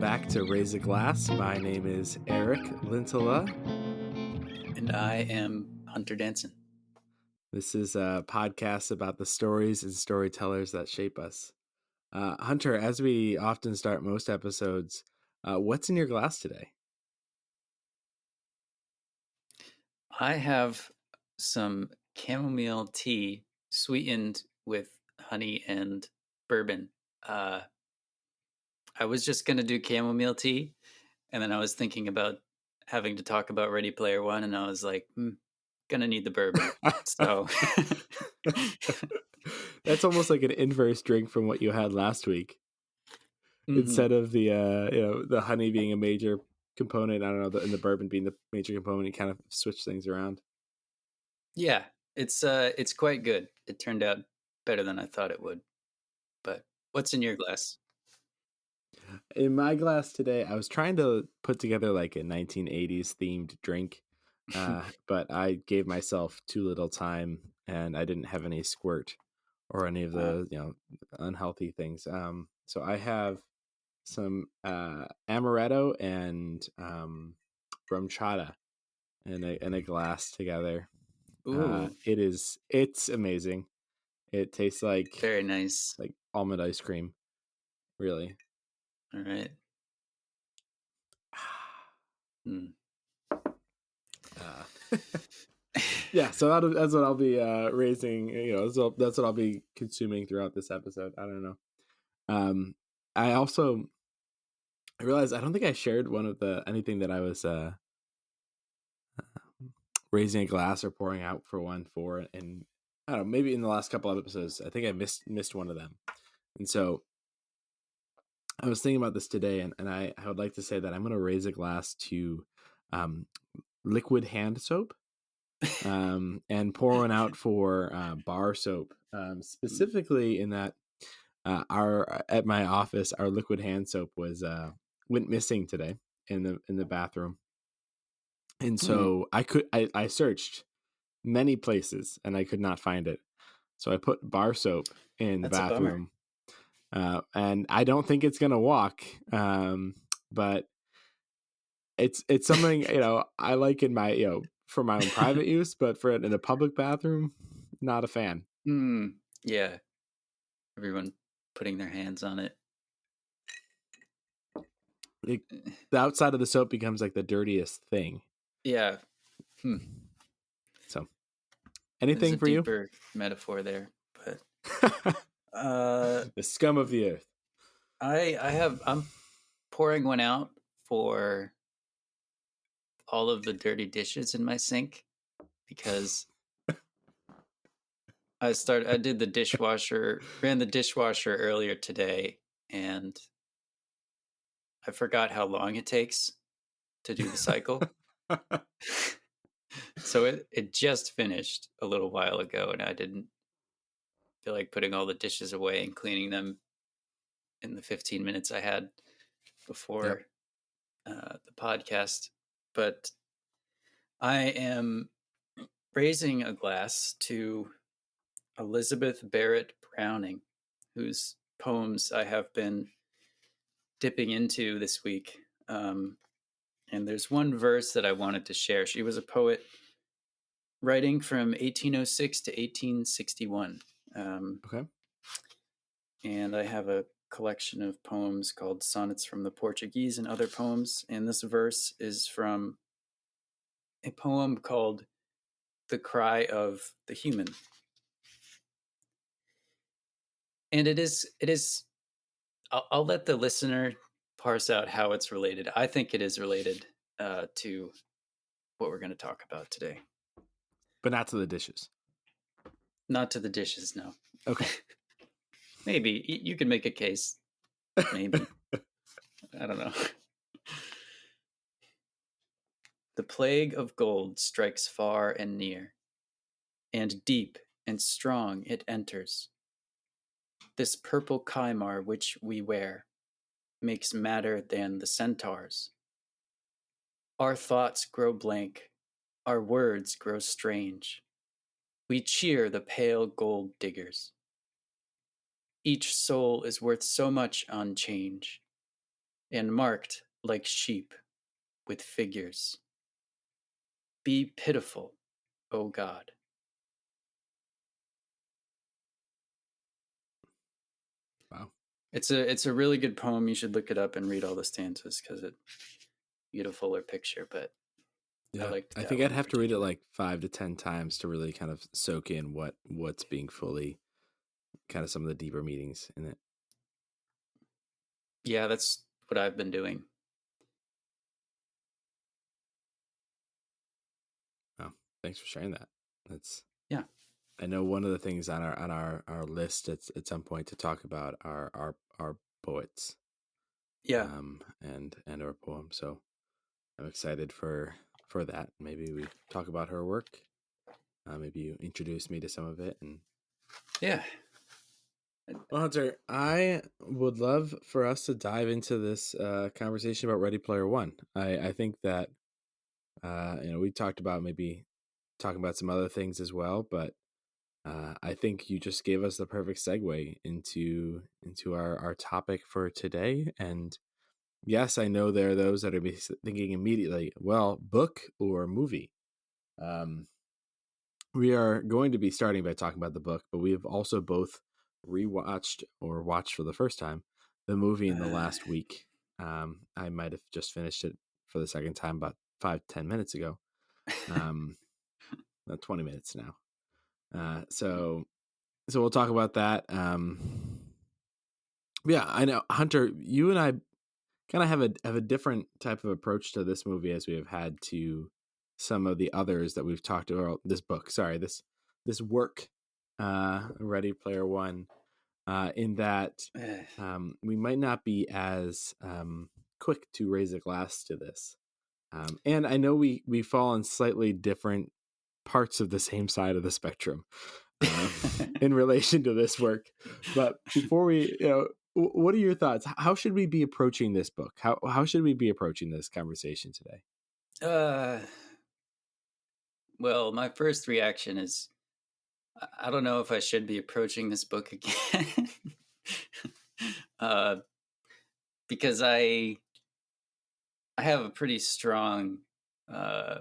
back to Raise a Glass. My name is Eric Lintala. And I am Hunter Danson. This is a podcast about the stories and storytellers that shape us. Hunter, as we often start most episodes, what's in your glass today? I have some chamomile tea sweetened with honey and bourbon. I was just going to do chamomile tea, and then I was thinking about having to talk about Ready Player One, and I was like, gonna need the bourbon. So That's almost like an inverse drink from what you had last week. Instead of the the honey being a major component, I don't know, and the bourbon being the major component, you kind of switch things around. Yeah, it's quite good. It turned out better than I thought it would. But what's in your glass? In my glass today, I was trying to put together like a 1980s themed drink, but I gave myself too little time, and I didn't have any squirt or any of the unhealthy things. So I have some amaretto and rum chata in a glass together. Ooh, It's amazing. It tastes like very nice. like almond ice cream, really. All right. Yeah, so that's what I'll be raising. So that's what I'll be consuming throughout this episode. I don't know. I realized I don't think I shared anything that I was raising a glass or pouring out for one for, and I don't know, maybe in the last couple of episodes, I think I missed one of them, and so I was thinking about this today, and I would like to say that I'm going to raise a glass to liquid hand soap. And pour one out for bar soap, specifically in that at my office, our liquid hand soap went missing today in the bathroom, and so I searched many places and I could not find it. So I put bar soap in the That's a bummer. bathroom, and I don't think it's gonna walk, but it's something I like in my for my own private use, but for in a public bathroom, not a fan. Yeah. Everyone putting their hands on it. The outside of the soap becomes like the dirtiest thing. Yeah. So, anything for you? Deeper metaphor there, but the scum of the earth. I'm pouring one out for all of the dirty dishes in my sink because I did the dishwasher, ran the dishwasher earlier today, and I forgot how long it takes to do the cycle. So it just finished a little while ago, and I didn't feel like putting all the dishes away and cleaning them in the 15 minutes I had before the podcast. But I am raising a glass to Elizabeth Barrett Browning, whose poems I have been dipping into this week. And there's one verse that I wanted to share. She was a poet writing from 1806 to 1861. Okay. And I have a collection of poems called Sonnets from the Portuguese and Other Poems. And this verse is from a poem called The Cry of the Human. And it is, I'll let the listener parse out how it's related. I think it is related to what we're going to talk about today. But not to the dishes. Not to the dishes, no. Okay. Maybe. You can make a case. Maybe. I don't know. The plague of gold strikes far and near, and deep and strong it enters. This purple chimar which we wear makes madder than the centaurs. Our thoughts grow blank, our words grow strange. We cheer the pale gold diggers. Each soul is worth so much on change. and marked like sheep with figures. Be pitiful, O God. Wow. It's a really good poem. You should look it up and read all the stanzas because it get a fuller picture. But I Yeah, liked I that think one I'd in have to read it particular. like 5 to 10 times to really kind of soak in what's being fully, kind of some of the deeper meanings in it. Yeah, that's what I've been doing. Oh, thanks for sharing that. That's Yeah, I know one of the things on our list at some point to talk about our poets, yeah, and our poems. So I'm excited for that. Maybe we talk about her work. Maybe you introduce me to some of it. And yeah. well, Hunter, I would love for us to dive into this conversation about Ready Player One. I think that we talked about maybe talking about some other things as well, but I think you just gave us the perfect segue into our topic for today. And yes, I know there are those that are thinking immediately, well, book or movie. Um, we are going to be starting by talking about the book, but we have also both rewatched or watched for the first time the movie in the last week. I might have just finished it for the second time about 5-10 minutes ago. About 20 minutes now. So we'll talk about that. Yeah, I know, Hunter. You and I kind of have a different type of approach to this movie as we have had to some of the others that we've talked about. This book, sorry, this work, Ready Player One, in that we might not be as quick to raise a glass to this, and I know we fall on slightly different parts of the same side of the spectrum in relation to this work. But before we, what are your thoughts? How should we be approaching this book? How should we be approaching this conversation today? uh, well, my first reaction is I don't know if I should be approaching this book again. uh, because I have a pretty strong uh,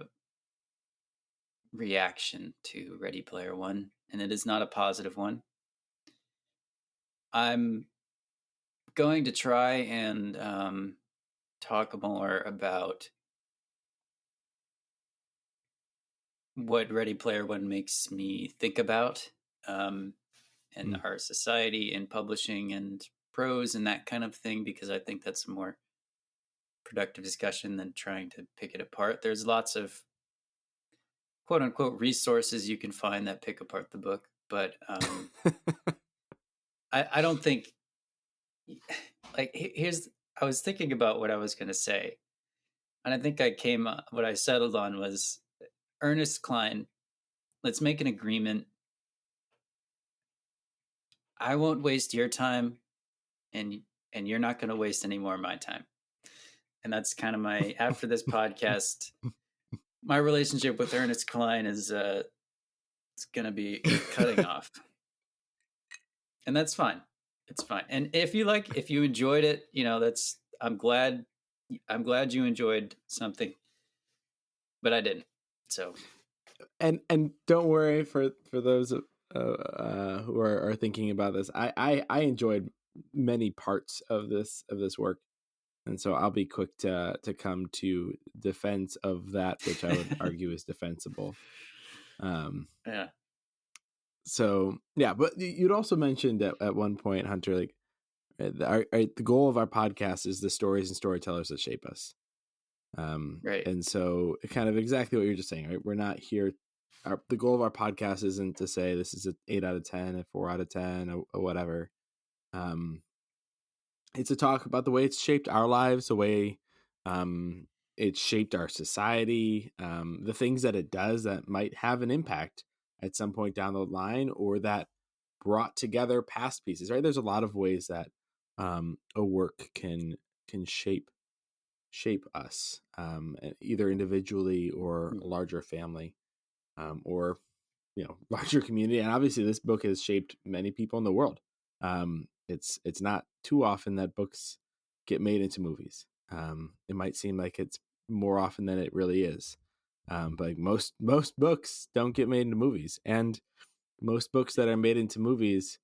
reaction to Ready Player One, and it is not a positive one. I'm going to try and talk more about what Ready Player One makes me think about in our society, in publishing and prose and that kind of thing, because I think that's a more productive discussion than trying to pick it apart. There's lots of quote unquote resources you can find that pick apart the book, but I don't think like here's I was thinking about what I was going to say, and I think what I settled on was Ernest Cline. Let's make an agreement. I won't waste your time, and you're not going to waste any more of my time. And that's kind of my after this podcast. My relationship with Ernest Cline is it's going to be cutting off, and that's fine. It's fine. And if you enjoyed it, that's I'm glad you enjoyed something, but I didn't. So and don't worry for those who are thinking about this. I enjoyed many parts of this work, and so I'll be quick to come to defense of that which I would argue is defensible. yeah. So yeah, but you'd also mentioned at one point, Hunter, like the goal of our podcast is the stories and storytellers that shape us. Right. And so kind of exactly what you're just saying, right? We're not here. The goal of our podcast isn't to say this is an 8 out of 10, a 4 out of 10, or whatever. It's to talk about the way it's shaped our lives, the way it's shaped our society, the things that it does that might have an impact at some point down the line, or that brought together past pieces. Right? There's a lot of ways that a work can shape us, either individually or a larger family, or larger community. And obviously, this book has shaped many people in the world. It's not too often that books get made into movies. It might seem like it's more often than it really is. But like most books don't get made into movies, and most books that are made into movies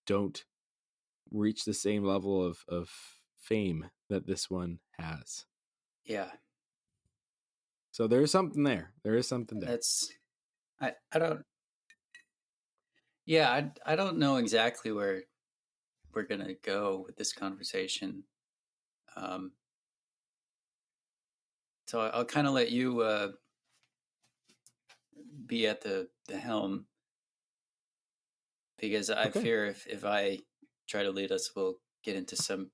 don't reach the same level of fame that this one has. Yeah. So there is something there. There is something there. That's I don't yeah, I don't know exactly where we're gonna go with this conversation. Um so I'll kind of let you be at the helm, because I Okay. fear if I try to lead us, we'll get into some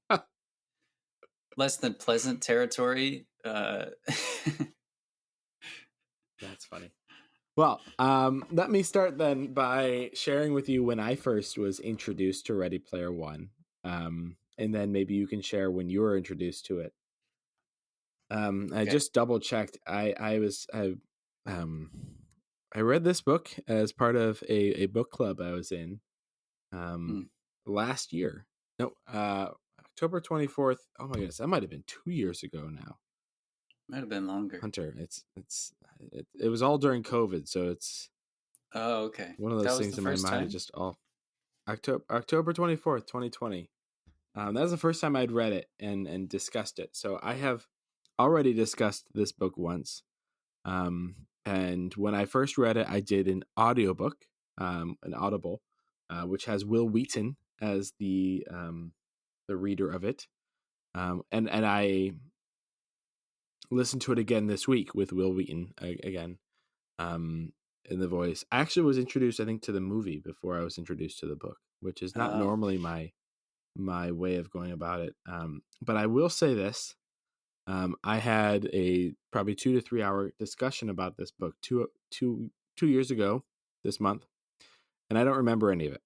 less than pleasant territory. That's funny. Well, let me start then by sharing with you when I first was introduced to Ready Player One, and then maybe you can share when you were introduced to it. I Okay. just double checked. I read this book as part of a book club I was in Hmm. last year. No, October 24th. Oh my goodness, that might have been 2 years ago now. Might have been longer. Hunter, it was all during COVID, so it's Oh, okay. one of That those was things the in my first mind. It time? just all October 24th, 2020. That was the first time I'd read it and discussed it. So I have already discussed this book once. And when I first read it, I did an audiobook, an Audible, which has Will Wheaton as the reader of it. And I listened to it again this week with Will Wheaton again, in the voice. I actually was introduced, I think, to the movie before I was introduced to the book, which is not Oh. normally my way of going about it. But I will say this. I had a probably 2 to 3 hour discussion about this book 2 years ago this month, and I don't remember any of it.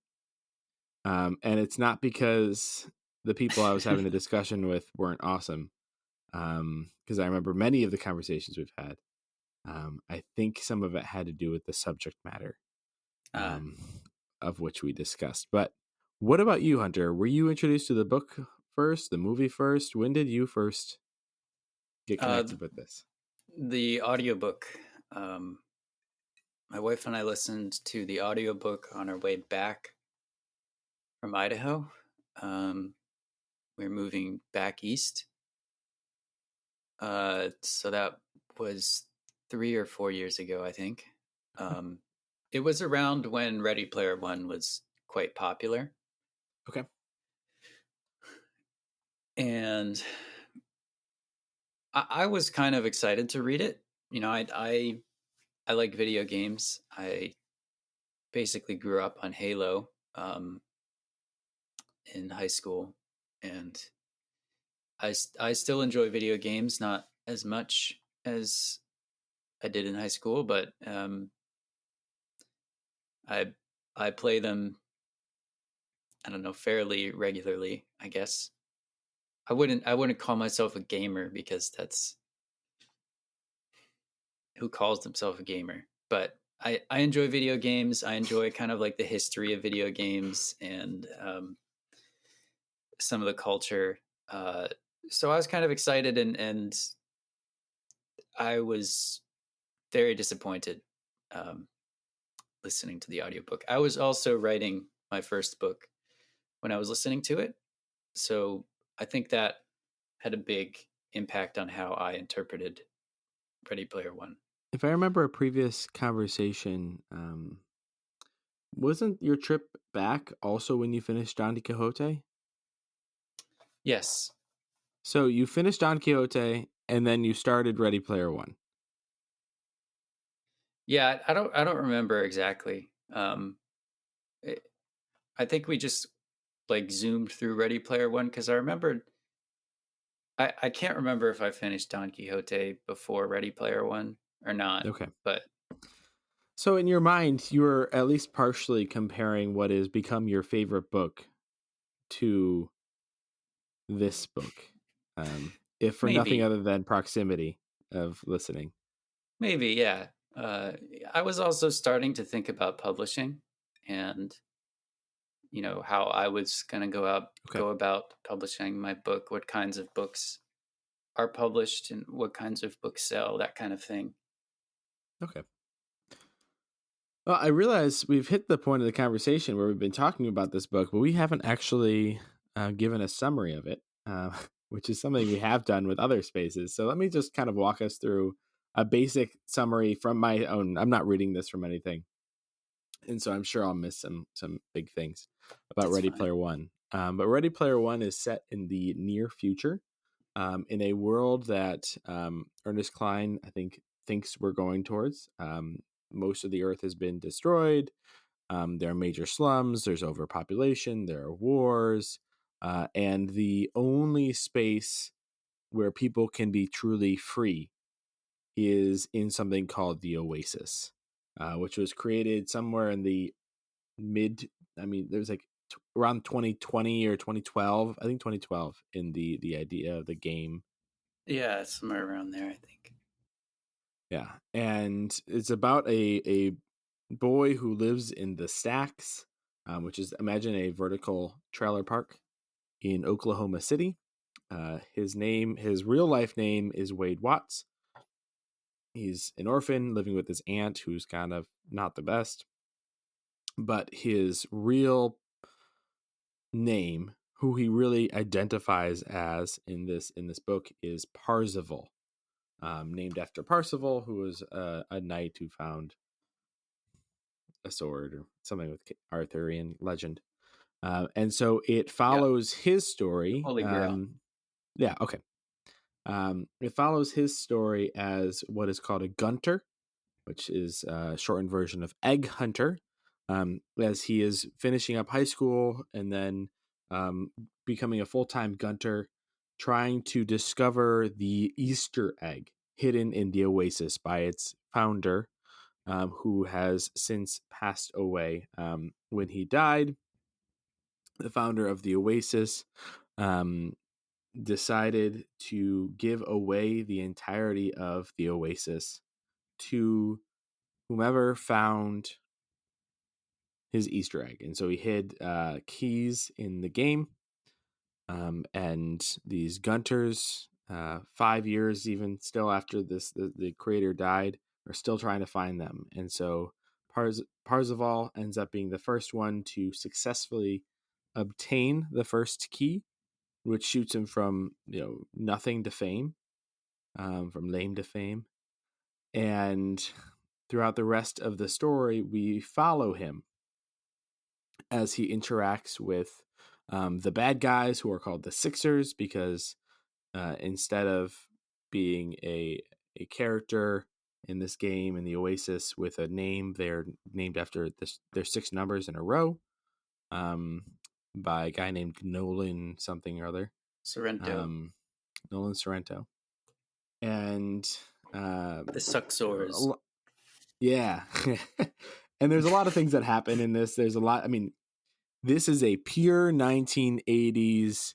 And it's not because the people I was having the discussion with weren't awesome, because I remember many of the conversations we've had. I think some of it had to do with the subject matter, Ah. um, of which we discussed. But what about you, Hunter? Were you introduced to the book first, the movie first? When did you first get Uh, connected with this? the audiobook. Um, my wife and I listened to the audiobook on our way back from Idaho. We're moving back east. So that was 3 or 4 years ago, I think. Um, it was around when Ready Player One was quite popular. Okay. And I was kind of excited to read it. You know, I like video games. I basically grew up on Halo in high school, and I still enjoy video games, not as much as I did in high school, but I I play them, I don't know, fairly regularly, I guess. I wouldn't call myself a gamer, because that's who calls themselves a gamer. But I enjoy video games. I enjoy kind of like the history of video games, and some of the culture. Uh, so I was kind of excited, and I was very disappointed um, listening to the audiobook. I was also writing my first book when I was listening to it. So I think that had a big impact on how I interpreted Ready Player One. If I remember a previous conversation, wasn't your trip back also when you finished Don Quixote? Yes. So you finished Don Quixote and then you started Ready Player One. Yeah, I don't remember exactly. It, I think we just like zoomed through Ready Player One, because I remembered. I can't remember if I finished Don Quixote before Ready Player One or not, Okay. but So in your mind, you were at least partially comparing what has become your favorite book to this book, if for nothing maybe, other than proximity of listening. maybe, yeah. Uh, I was also starting to think about publishing, and how I was going to Okay. go about publishing my book, what kinds of books are published and what kinds of books sell, that kind of thing. Okay. Well, I realize we've hit the point of the conversation where we've been talking about this book, but we haven't actually given a summary of it, which is something we have done with other spaces. So let me just kind of walk us through a basic summary from my own. I'm not reading this from anything, and so I'm sure I'll miss some big things about That's Ready fine. Player One. But Ready Player One is set in the near future, in a world that Ernest Cline, I think, thinks we're going towards. Most of the Earth has been destroyed. There are major slums. There's overpopulation. There are wars, and the only space where people can be truly free is in something called the Oasis, which was created somewhere in the mid. I mean, there's like around 2020 or 2012. I think 2012 in the idea of the game. Yeah, somewhere around there, I think. Yeah, and it's about a boy who lives in the Stacks, which is, imagine a vertical trailer park in Oklahoma City. His real life name is Wade Watts. He's an orphan living with his aunt, who's kind of not the best. But his real name, who he really identifies as in this book, is Parzival, named after Parzival, who was a knight who found a sword or something with Arthurian legend. And so it Yeah, follows his story. Holy Grail. Yeah, okay. It follows his story as what is called a gunter, which is a shortened version of egg hunter, as he is finishing up high school and then becoming a full-time gunter, trying to discover the Easter egg hidden in the Oasis by its founder, who has since passed away. When he died, the founder of the Oasis um, decided to give away the entirety of the Oasis to whomever found his Easter egg. And so he hid keys in the game. And these Gunters, 5 years even still after the creator died, are still trying to find them. And so Parzival ends up being the first one to successfully obtain the first key, which shoots him from nothing to fame, from lame to fame. And throughout the rest of the story, we follow him as he interacts with the bad guys, who are called the Sixers, because instead of being a character in this game in the Oasis with a name, they're named after their six numbers in a row, by a guy named Nolan something or other, Sorrento. Nolan Sorrento, and The Suxors. yeah. And there's a lot of things that happen in this. There's a lot. I mean, this is a pure 1980s.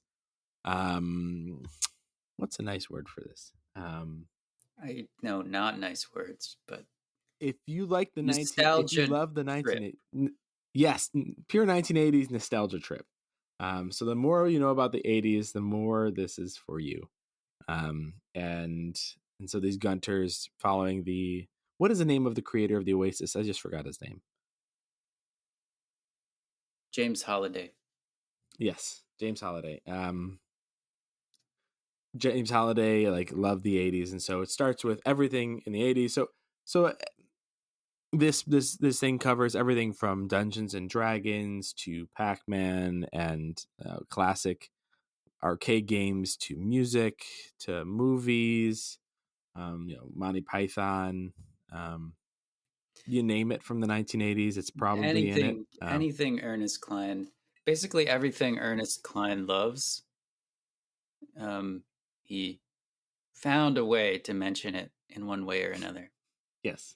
What's a nice word for this? I know, not nice words, but If you like if you nostalgia love the trip. yes, pure 1980s nostalgia trip. So the more you know about the 80s, the more this is for you. And so these Gunters following what is the name of the creator of the Oasis? I just forgot his name. James Holiday. Yes, James Holiday. James Holiday loved the 80s, and so it starts with everything in the 80s. So this thing covers everything from Dungeons and Dragons to Pac-Man and classic arcade games to music to movies, Monty Python, you name it from the 1980s, it's probably in it. Anything Ernest Klein. Basically everything Ernest Klein loves. He found a way to mention it in one way or another. Yes.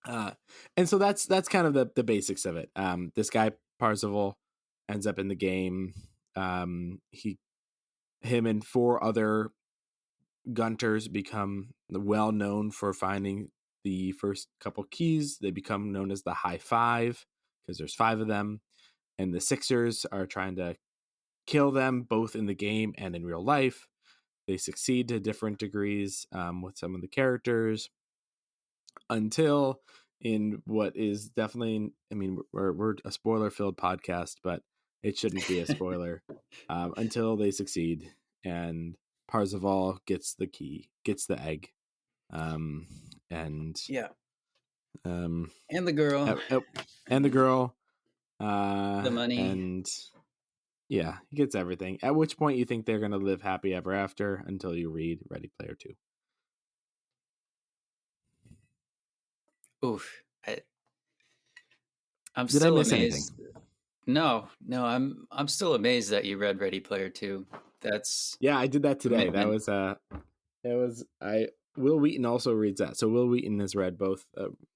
And so that's kind of the basics of it. This guy Parzival ends up in the game. Him and four other Gunters become well known for finding the first couple keys. They become known as the High Five because there's five of them. and the Sixers are trying to kill them both in the game and in real life. They succeed to different degrees with some of the characters until in what is definitely, I mean, we're a spoiler filled podcast, but it shouldn't be a spoiler until they succeed and Parzival gets the key, gets the egg, and Yeah. um, And the girl. and the girl, The money. and yeah, he gets everything. At which point you think they're gonna live happy ever after until you read Ready Player 2. Oof. I'm Did I still miss anything? amazed. No, I'm still amazed that you read Ready Player 2. That's Yeah, I did that today. That commitment. was it was I Will Wheaton also reads that. So Will Wheaton has read both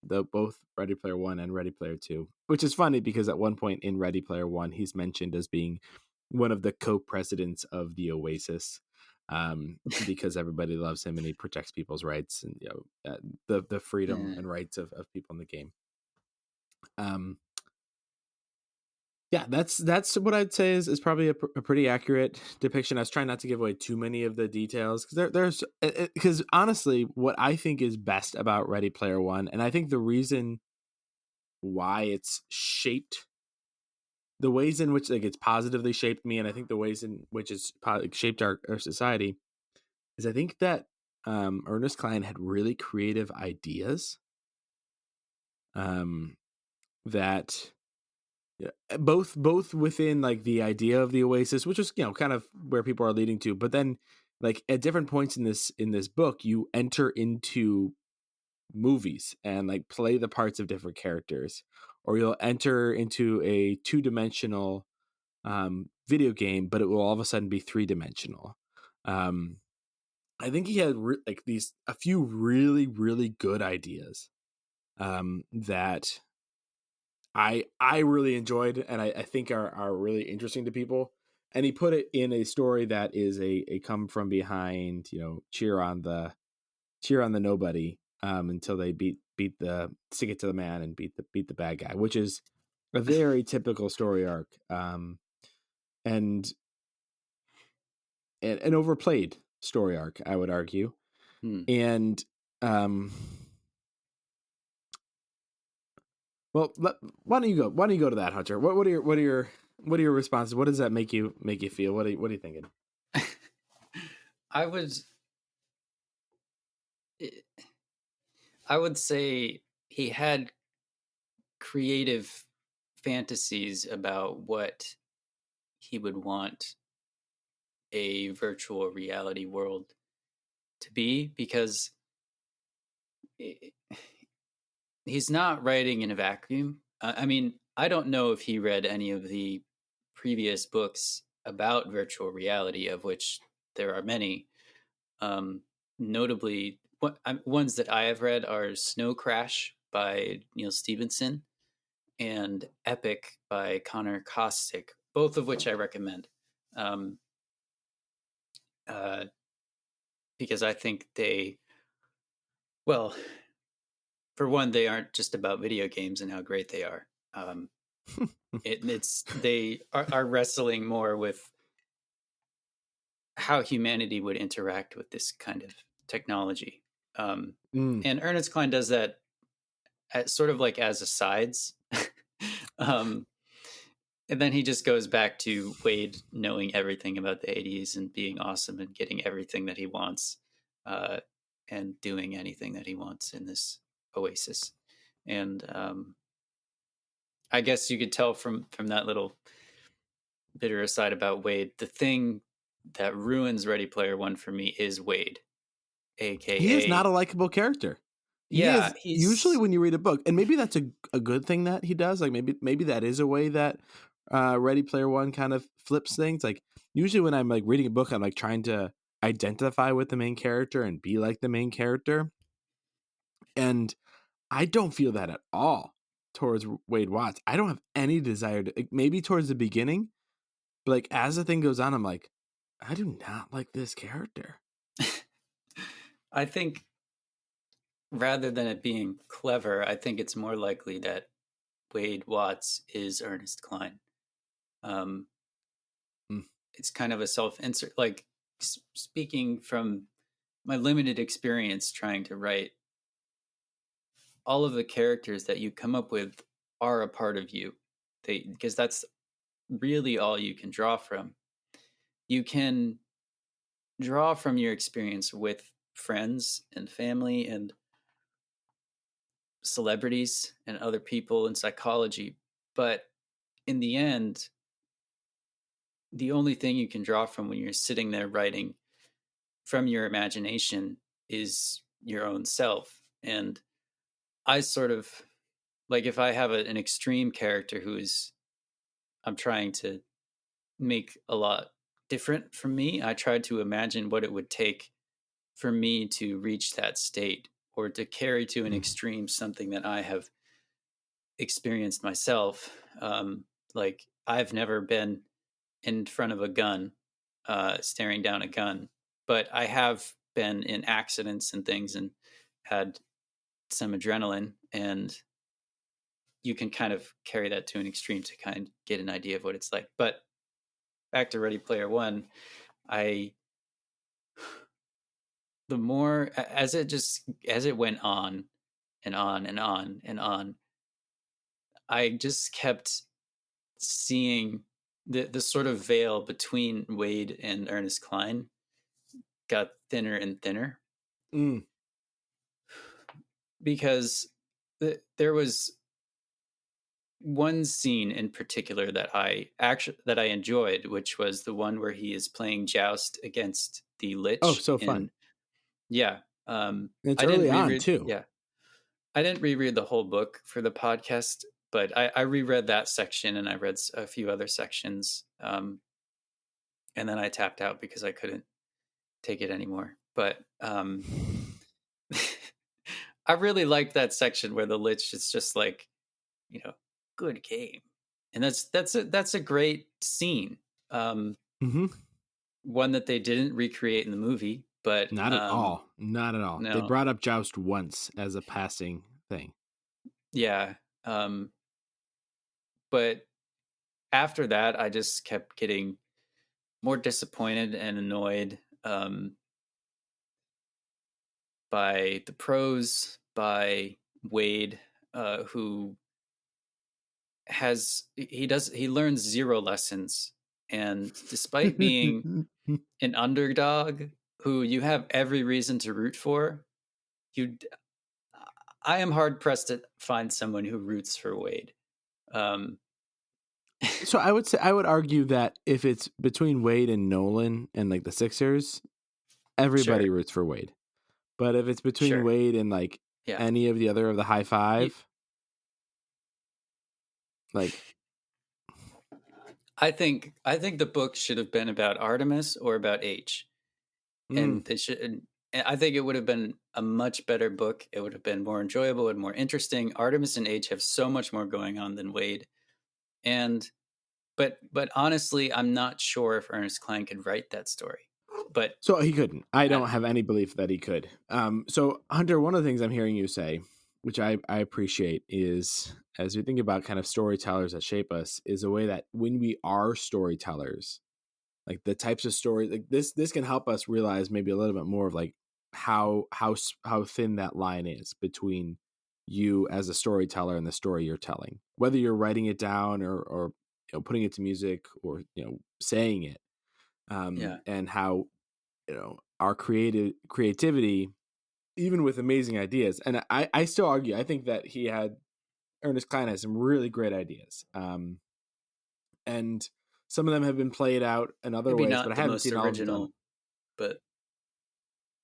both Ready Player 1 and Ready Player 2, which is funny because at one point in Ready Player 1 he's mentioned as being one of the co-presidents of the Oasis. Because everybody loves him and he protects people's rights and the freedom Eh. and rights of people in the game. Yeah, that's what I'd say is probably a pretty accurate depiction. I was trying not to give away too many of the details because there's because honestly, what I think is best about Ready Player One, and I think the reason why it's shaped the ways in which like it's positively shaped me, and I think the ways in which it's shaped our society is I think that Ernest Cline had really creative ideas that both within like the idea of the Oasis, which is kind of where people are leading to, but then like at different points in this book you enter into movies and like play the parts of different characters, or you'll enter into a two-dimensional video game, but it will all of a sudden be three-dimensional. I think he had like these a few really really good ideas that I really enjoyed and I think are really interesting to people. And he put it in a story that is a come from behind, cheer on the nobody until they beat the stick it to the man and beat the bad guy, which is a very typical story arc. And an overplayed story arc, I would argue. And well, why don't you go? Why don't you go to that, Hunter? What are your responses? What does that make you feel? What are you thinking? I would say he had creative fantasies about what he would want a virtual reality world to be, because he's not writing in a vacuum. I mean, I don't know if he read any of the previous books about virtual reality, of which there are many. Notably, ones that I have read are Snow Crash by Neil Stephenson and Epic by Connor Kostick, both of which I recommend. Because I think well, for one, they aren't just about video games and how great they are. They are wrestling more with how humanity would interact with this kind of technology. And Ernest Cline does that sort of like as asides. And then he just goes back to Wade knowing everything about the 80s and being awesome and getting everything that he wants, and doing anything that he wants in this Oasis. And I guess you could tell from that little bitter aside about Wade, the thing that ruins Ready Player One for me is Wade, aka He is not a likable character. He yeah, is usually he's when you read a book, and maybe that's a good thing that he does. Like maybe that is a way that Ready Player One kind of flips things. Like usually when I'm like reading a book, I'm like trying to identify with the main character and be like the main character, and I don't feel that at all towards Wade Watts. I don't have any desire to. Maybe towards the beginning, but like as the thing goes on, I'm like, I do not like this character. I think rather than it being clever, I think it's more likely that Wade Watts is Ernest Cline. Um, Mm. it's kind of a self-insert, like speaking from my limited experience trying to write, all of the characters that you come up with are a part of you. Because that's really all you can draw from. You can draw from your experience with friends and family and celebrities and other people in psychology, but in the end, the only thing you can draw from when you're sitting there writing from your imagination is your own self. And I sort of like, if I have an extreme character I'm trying to make a lot different from me, I try to imagine what it would take for me to reach that state, or to carry to an Mm. extreme something that I have experienced myself. Like, I've never been in front of a gun, staring down a gun, but I have been in accidents and things and had some adrenaline, and you can kind of carry that to an extreme to kind of get an idea of what it's like. But back to Ready Player One, I the more as it went on and on and on and on, I just kept seeing the sort of veil between Wade and Ernest Cline got thinner and thinner, Mm. because there was one scene in particular that I enjoyed, which was the one where he is playing joust against the Oh, Lich so fun. in yeah. It's I didn't early on reread too. yeah. I didn't reread the whole book for the podcast, but I reread that section, and I read a few other sections, and then I tapped out because I couldn't take it anymore. But I really liked that section where the Lich is just like, you know, good game, and that's a great scene. Um, Mm-hmm. One that they didn't recreate in the movie, but Not at all. Not at all. They no, brought up Joust once as a passing thing. yeah. But after that, I just kept getting more disappointed and annoyed, by the prose, by Wade, who he learns zero lessons, and despite being an underdog who you have every reason to root for, you I am hard pressed to find someone who roots for Wade. Um, So I would argue that if it's between Wade and Nolan and like the Sixers, everybody sure, roots for Wade. But if it's between sure, Wade and like yeah. any of the other of the high You, five, like I think the book should have been about Artemis or about H, mm, and they should. And I think it would have been a much better book. It would have been more enjoyable and more interesting. Artemis and H have so much more going on than Wade, and but honestly, I'm not sure if Ernest Cline could write that story. But so he couldn't. I uh, don't have any belief that he could. So Hunter, one of the things I'm hearing you say, which I appreciate, is as we think about kind of storytellers that shape us, is a way that when we are storytellers, like the types of story like this can help us realize maybe a little bit more of like how thin that line is between you as a storyteller and the story you're telling, whether you're writing it down or putting it to music or saying it, yeah, and how our creativity, even with amazing ideas. And I still argue, I think that Ernest Cline has some really great ideas, and some of them have been played out in other maybe ways, but not I the haven't most seen all of them done. original, but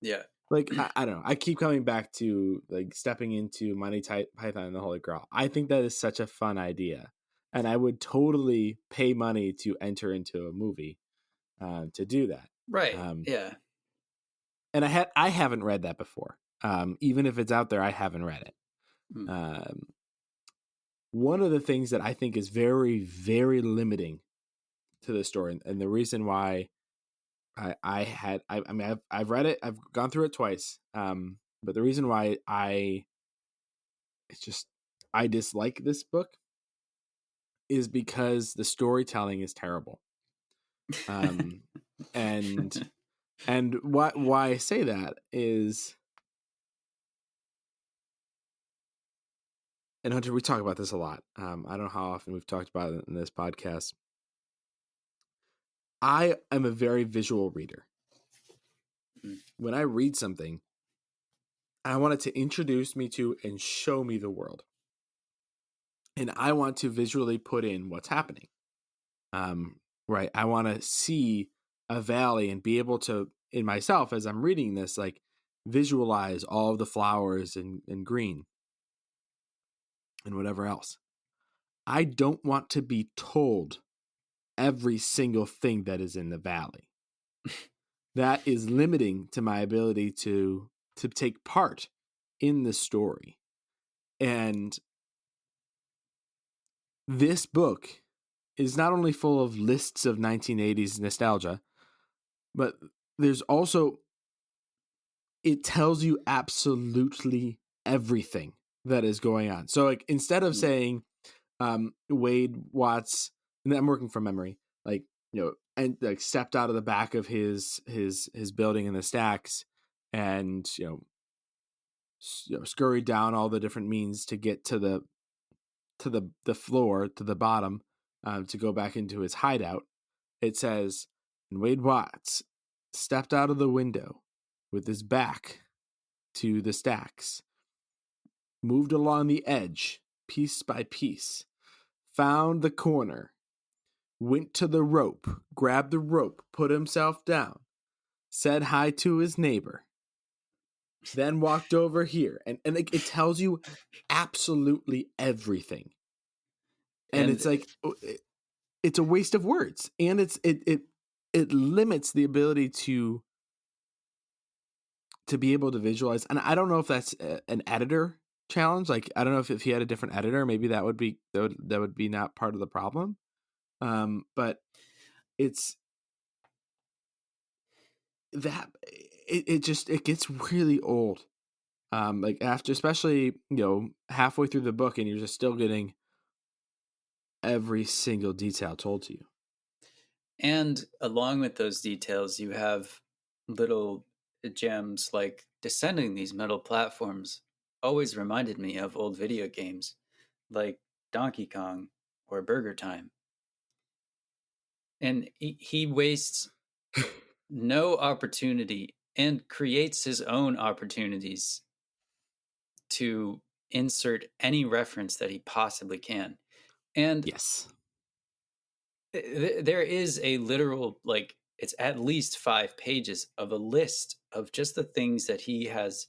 yeah, Like I don't know. I keep coming back to like stepping into Monty Python and the Holy Grail. I think that is such a fun idea, and I would totally pay money to enter into a movie to do that. right, Um, yeah. and I haven't read that before. Even if it's out there, I haven't read it. Mm. Um, one of the things that I think is very very limiting to the story, and the reason why I mean I've read it, I've gone through it twice. But the reason why it's just I dislike this book is because the storytelling is terrible. And why I say that is, and Hunter, we talk about this a lot. I don't know how often we've talked about it in this podcast. I am a very visual reader. When I read something, I want it to introduce me to and show me the world. And I want to visually put in what's happening. Right. I want to see a valley and be able to, in myself, as I'm reading this, like visualize all of the flowers and green and whatever else. I don't want to be told every single thing that is in the valley. That is limiting to my ability to take part in the story. And this book is not only full of lists of 1980s nostalgia, but there's also, it tells you absolutely everything that is going on. So like, instead of saying Wade Watts, and I'm working from memory, like, and like stepped out of the back of his building in the stacks and scurried down all the different means to get to the floor, to the bottom, to go back into his hideout. It says, and Wade Watts stepped out of the window with his back to the stacks, moved along the edge piece by piece, found the corner, went to the rope, grabbed the rope, put himself down, said hi to his neighbor, then walked over here. And it tells you absolutely everything. And it's like, it's a waste of words. And it limits the ability to be able to visualize. And I don't know if that's an editor challenge. Like, I don't know if he had a different editor, maybe that would be not part of the problem. But it's that it gets really old. Like after, especially, halfway through the book, and you're just still getting every single detail told to you. And along with those details, you have little gems like descending these metal platforms always reminded me of old video games like Donkey Kong or Burger Time. And he wastes no opportunity and creates his own opportunities to insert any reference that he possibly can. And yes, there is a literal, like, it's at least 5 pages of a list of just the things that he has,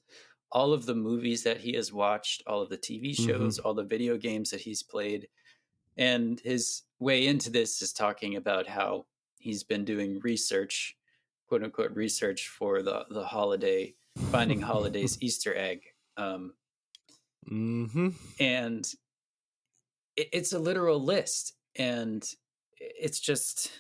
all of the movies that he has watched, all of the TV shows, all the video games that he's played. And his way into this is talking about how he's been doing research, quote unquote research, for the holiday, finding Holiday's Easter egg. And it's a literal list. And it's just,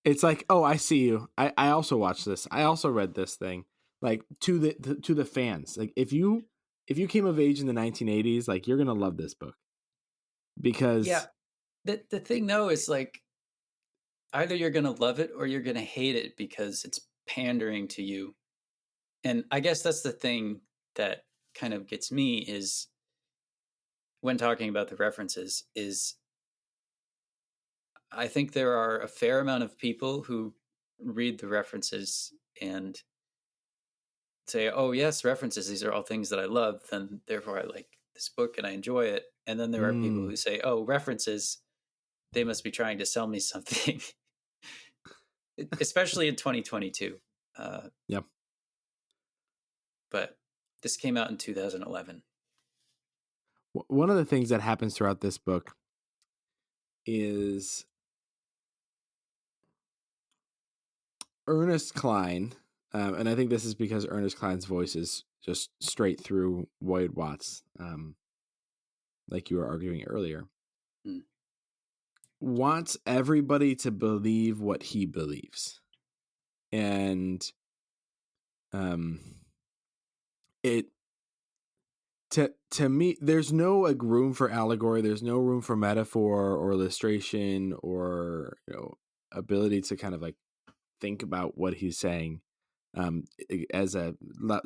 it's like, oh, I see you. I also watched this. I also read this thing. Like, to the fans. Like, if you came of age in the 1980s, like, you're gonna love this book. Because the thing though is, like, either you're gonna love it or you're gonna hate it because it's pandering to you. And I guess that's the thing that kind of gets me, is when talking about the references, is I think there are a fair amount of people who read the references and say, oh yes, references, these are all things that I love, then therefore I like this book and I enjoy it. And then there are people who say, oh, references, they must be trying to sell me something. Especially in 2022. Yep. But this came out in 2011. One of the things that happens throughout this book is Ernest Cline, and I think this is because Ernest Cline's voice is just straight through Wade Watts, like you were arguing earlier, wants everybody to believe what he believes. And to me, there's no like room for allegory. There's no room for metaphor or illustration or ability to kind of like think about what he's saying as a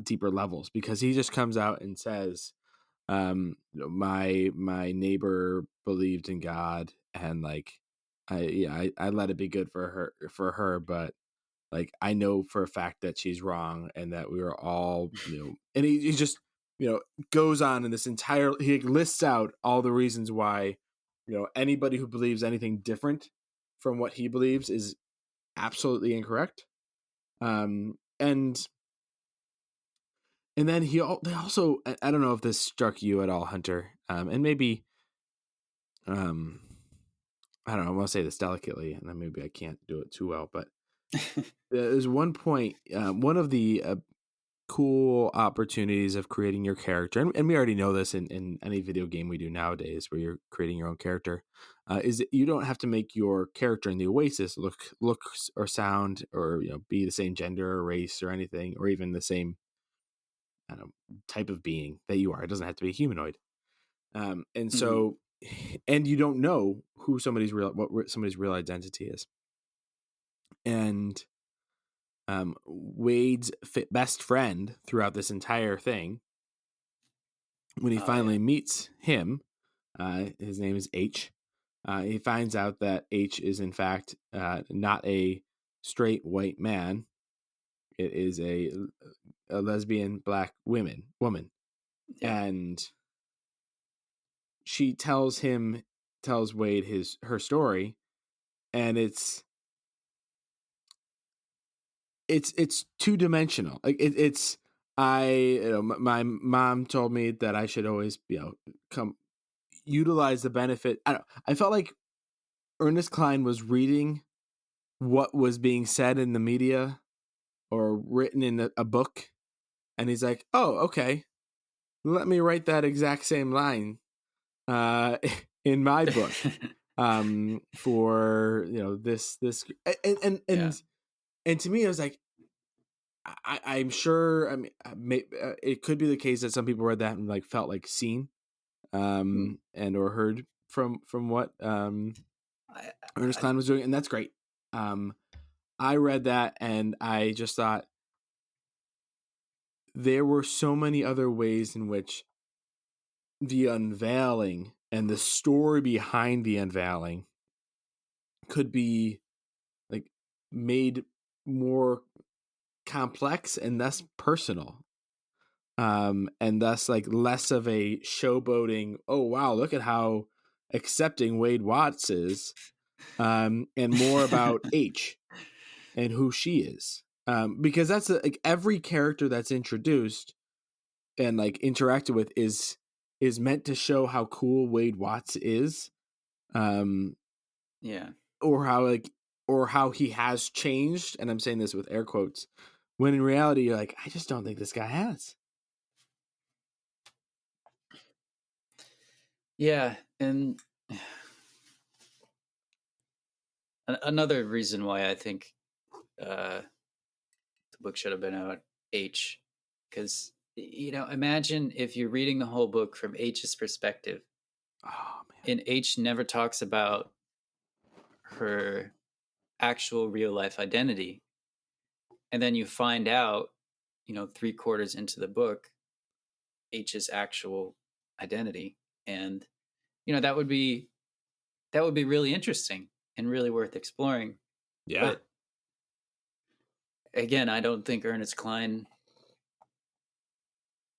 deeper levels, because he just comes out and says, my neighbor believed in God, and like I let it be good for her, but like I know for a fact that she's wrong, and that we were all and he just goes on in this entire, he lists out all the reasons why anybody who believes anything different from what he believes is absolutely incorrect. And then they also, I don't know if this struck you at all, Hunter, and maybe I don't know, I want to say this delicately, and then maybe I can't do it too well, but there's one point, one of the cool opportunities of creating your character, and we already know this in any video game we do nowadays where you're creating your own character, is that you don't have to make your character in the Oasis look or sound or be the same gender or race or anything, or even the same type of being that you are. It doesn't have to be a humanoid. And so, and you don't know what somebody's real identity is. And Wade's best friend throughout this entire thing, when he finally meets him, his name is H. He finds out that H is in fact not a straight white man. It is a lesbian black woman, and she tells Wade her story, and it's two-dimensional. Like it's my mom told me that I should always come utilize the benefit. I felt like Ernest Cline was reading what was being said in the media or written in a book, and he's like, oh, okay, let me write that exact same line in my book for this and to me, I was like, I'm sure. I mean, it could be the case that some people read that and like felt like seen, and or heard from what Ernest Cline was doing, and that's great. I read that and I just thought there were so many other ways in which the unveiling and the story behind the unveiling could be like made more complex and thus personal, and thus like less of a showboating, oh wow, look at how accepting Wade Watts is, and more about H and who she is, because that's like every character that's introduced and like interacted with is meant to show how cool Wade Watts is, or how he has changed, and I'm saying this with air quotes, when in reality you're like, I just don't think this guy has. Yeah, and another reason why I think the book should have been out, H, because imagine if you're reading the whole book from H's perspective. Oh man! And H never talks about her actual real life identity, and then you find out, 3/4 into the book, H's actual identity, and that would be really interesting and really worth exploring. Yeah. But again, I don't think Ernest Cline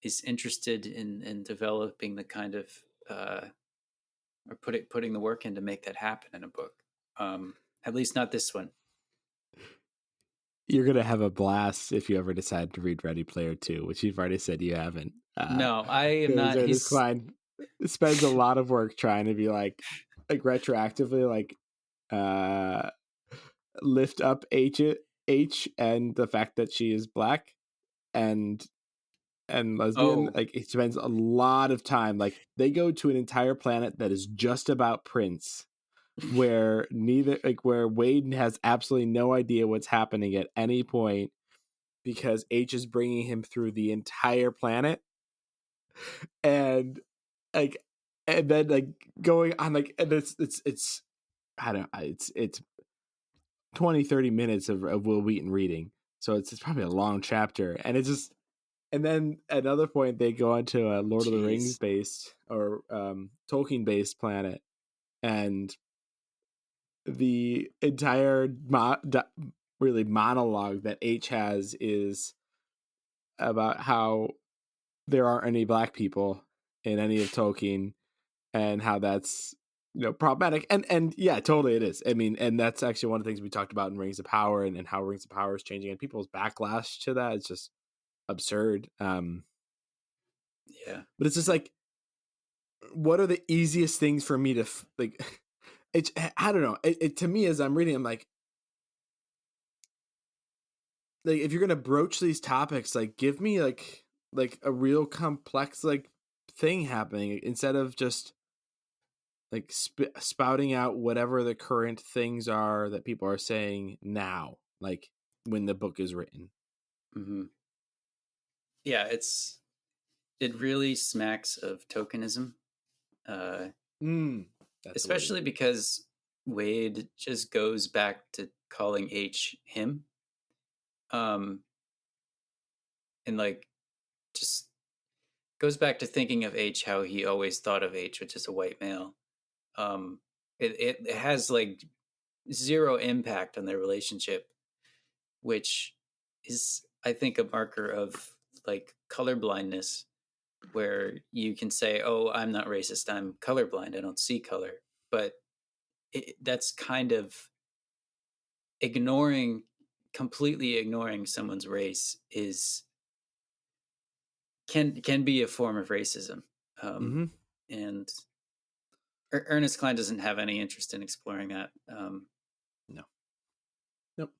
is interested in developing the kind of or putting the work in to make that happen in a book. At least not this one. You're gonna have a blast if you ever decide to read Ready Player 2, which you've already said you haven't. No, I am not. Ernest Cline spends a lot of work trying to be like retroactively lift up H and the fact that she is black and lesbian. Like he spends a lot of time. Like they go to an entire planet that is just about Prince, where where Wade has absolutely no idea what's happening at any point, because H is bringing him through the entire planet, and like, and then like going on like, and it's I don't know, it's 20-30 minutes of Will Wheaton reading, so it's probably a long chapter, and it's just, and then at another point they go onto a Lord of the Rings Jeez. based or Tolkien based planet, and the entire really monologue that H has is about how there aren't any black people in any of Tolkien, and how that's, problematic, and yeah, totally it is. I mean, and that's actually one of the things we talked about in Rings of Power, and how Rings of Power is changing, and people's backlash to that. It's just absurd. Yeah. But it's just like, what are the easiest things for me to like? It's, I don't know. It to me, as I'm reading, I'm like if you're gonna broach these topics, like give me like a real complex like thing happening, instead of just like spouting out whatever the current things are that people are saying now, like when the book is written. Mm-hmm. Yeah, it really smacks of tokenism, uh, That's the word. especially because Wade just goes back to calling H him, um, and like just goes back to thinking of H how he always thought of H, which is a white male. It has like zero impact on their relationship, which is, I think, a marker of like colorblindness, where you can say, "Oh, I'm not racist. I'm colorblind. I don't see color." But that's kind of ignoring, completely ignoring someone's race is can be a form of racism. Um, Mm-hmm. and Ernest Klein doesn't have any interest in exploring that. No. Nope.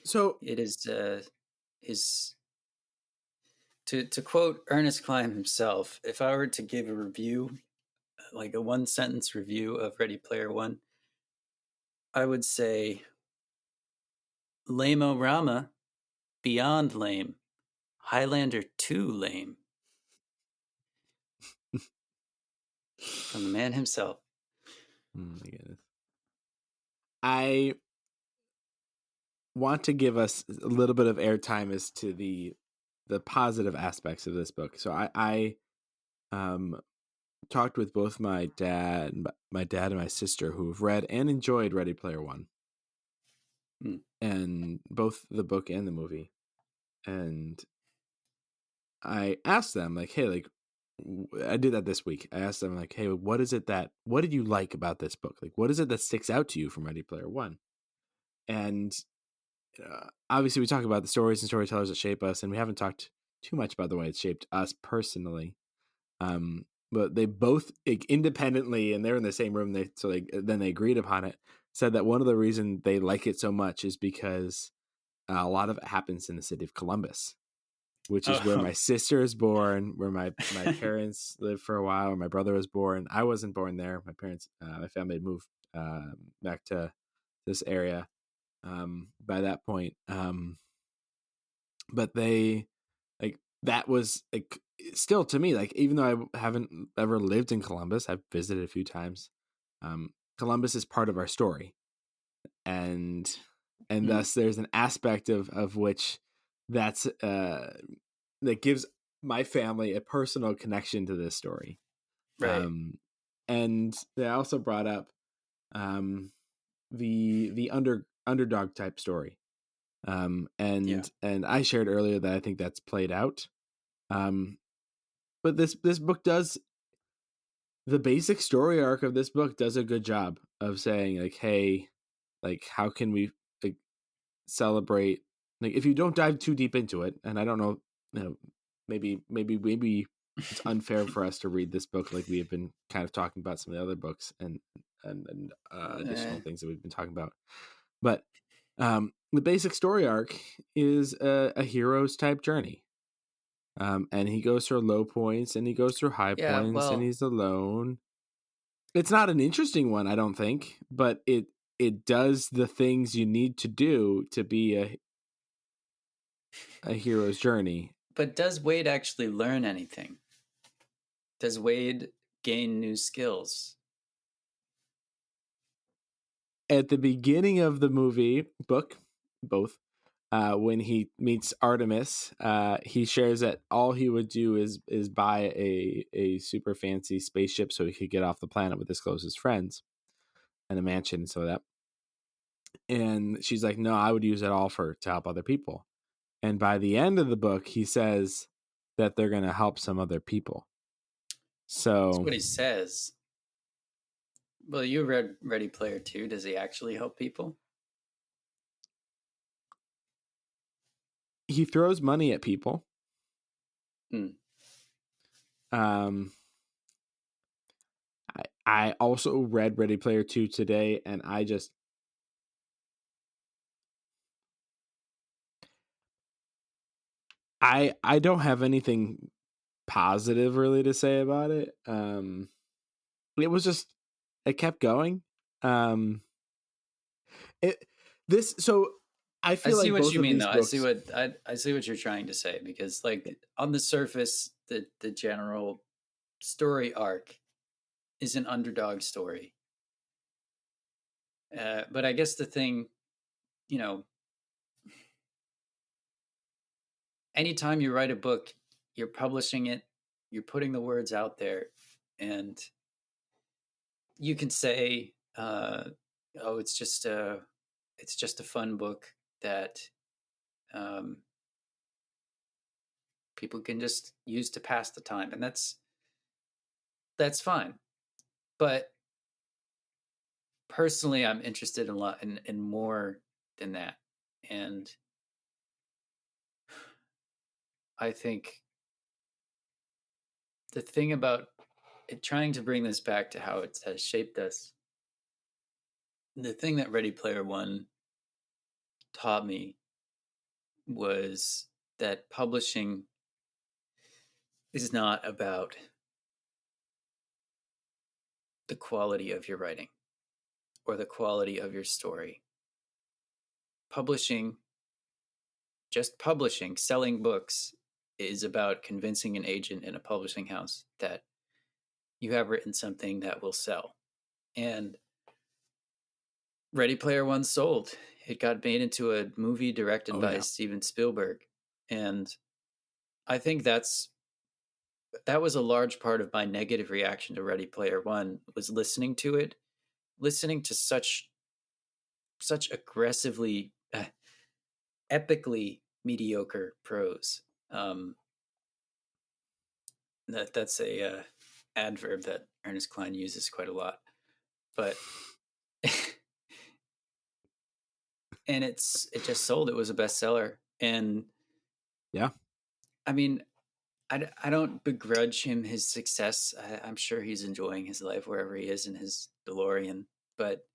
So It is his to quote Ernest Klein himself. If I were to give a review, like a one sentence review of Ready Player One, I would say Lame-O-Rama, beyond lame, Highlander 2 lame, from the man himself. oh my goodness, I want to give us a little bit of airtime as to the positive aspects of this book. So I um talked with both my dad and my sister, who've read and enjoyed Ready Player One, Hmm. and both the book and the movie. And I asked them, like, hey, like, I did that this week. I asked them, like, hey, what did you like about this book? Like, what is it that sticks out to you from Ready Player One? And obviously we talk about the stories and storytellers that shape us, and we haven't talked too much about the way it shaped us personally. But they both, like, independently, and they're in the same room, then they agreed upon it, said that one of the reasons they like it so much is because a lot of it happens in the city of Columbus, which is where Oh. my sister is born, where my parents lived for a while, where my brother was born. I wasn't born there. My family had moved back to this area by that point. But they, like, that was like, still to me, like, even though I haven't ever lived in Columbus, I've visited a few times. Columbus is part of our story, and Hmm. thus there's an aspect of which that's that gives my family a personal connection to this story. Right. And they also brought up the underdog type story. Yeah. And I shared earlier that I think that's played out. But this book does, the basic story arc of this book does a good job of saying, like, hey, like, how can we, like, celebrate, like, if you don't dive too deep into it, and I don't know, maybe it's unfair for us to read this book like we have been kind of talking about some of the other books, and additional Uh, things that we've been talking about. But the basic story arc is a hero's type journey. And he goes through low points and he goes through high yeah. points, and Well, he's alone. It's not an interesting one, I don't think, but it does the things you need to do to be a hero's journey. But does Wade actually learn anything? Does Wade gain new skills? At the beginning of the book, both, when he meets Artemis, he shares that all he would do is buy a super fancy spaceship so he could get off the planet with his closest friends and a mansion and so that. And she's like, no, I would use it all to help other people. And by the end of the book, he says that they're going to help some other people. That's So what he says. Well, you read Ready Player 2. Does he actually help people? he throws money at people. Hmm. I also read Ready Player 2 today, and I don't have anything positive really to say about it. It was just, it kept going. It this so I I feel see like what both you of mean, these though. books. I see what you're trying to say, because, like, on the surface, the general story arc is an underdog story. But I guess the thing, you know, anytime you write a book, you're publishing it, you're putting the words out there, and you can say, "Oh, it's just a fun book that um, people can just use to pass the time," and that's fine. But personally, I'm interested in a lot in more than that, and I think the thing about it, trying to bring this back to how it has shaped us, the thing that Ready Player One taught me was that publishing is not about the quality of your writing or the quality of your story. Publishing, just publishing, selling books, is about convincing an agent in a publishing house that you have written something that will sell. And Ready Player One sold. It got made into a movie directed Oh by yeah. Steven Spielberg. And I think that was a large part of my negative reaction to Ready Player One, was listening to it, listening to such aggressively, epically mediocre prose. That's a adverb that Ernest Cline uses quite a lot, but and it just sold. It was a bestseller, and Yeah. I mean, I don't begrudge him his success. I'm sure he's enjoying his life wherever he is in his DeLorean, but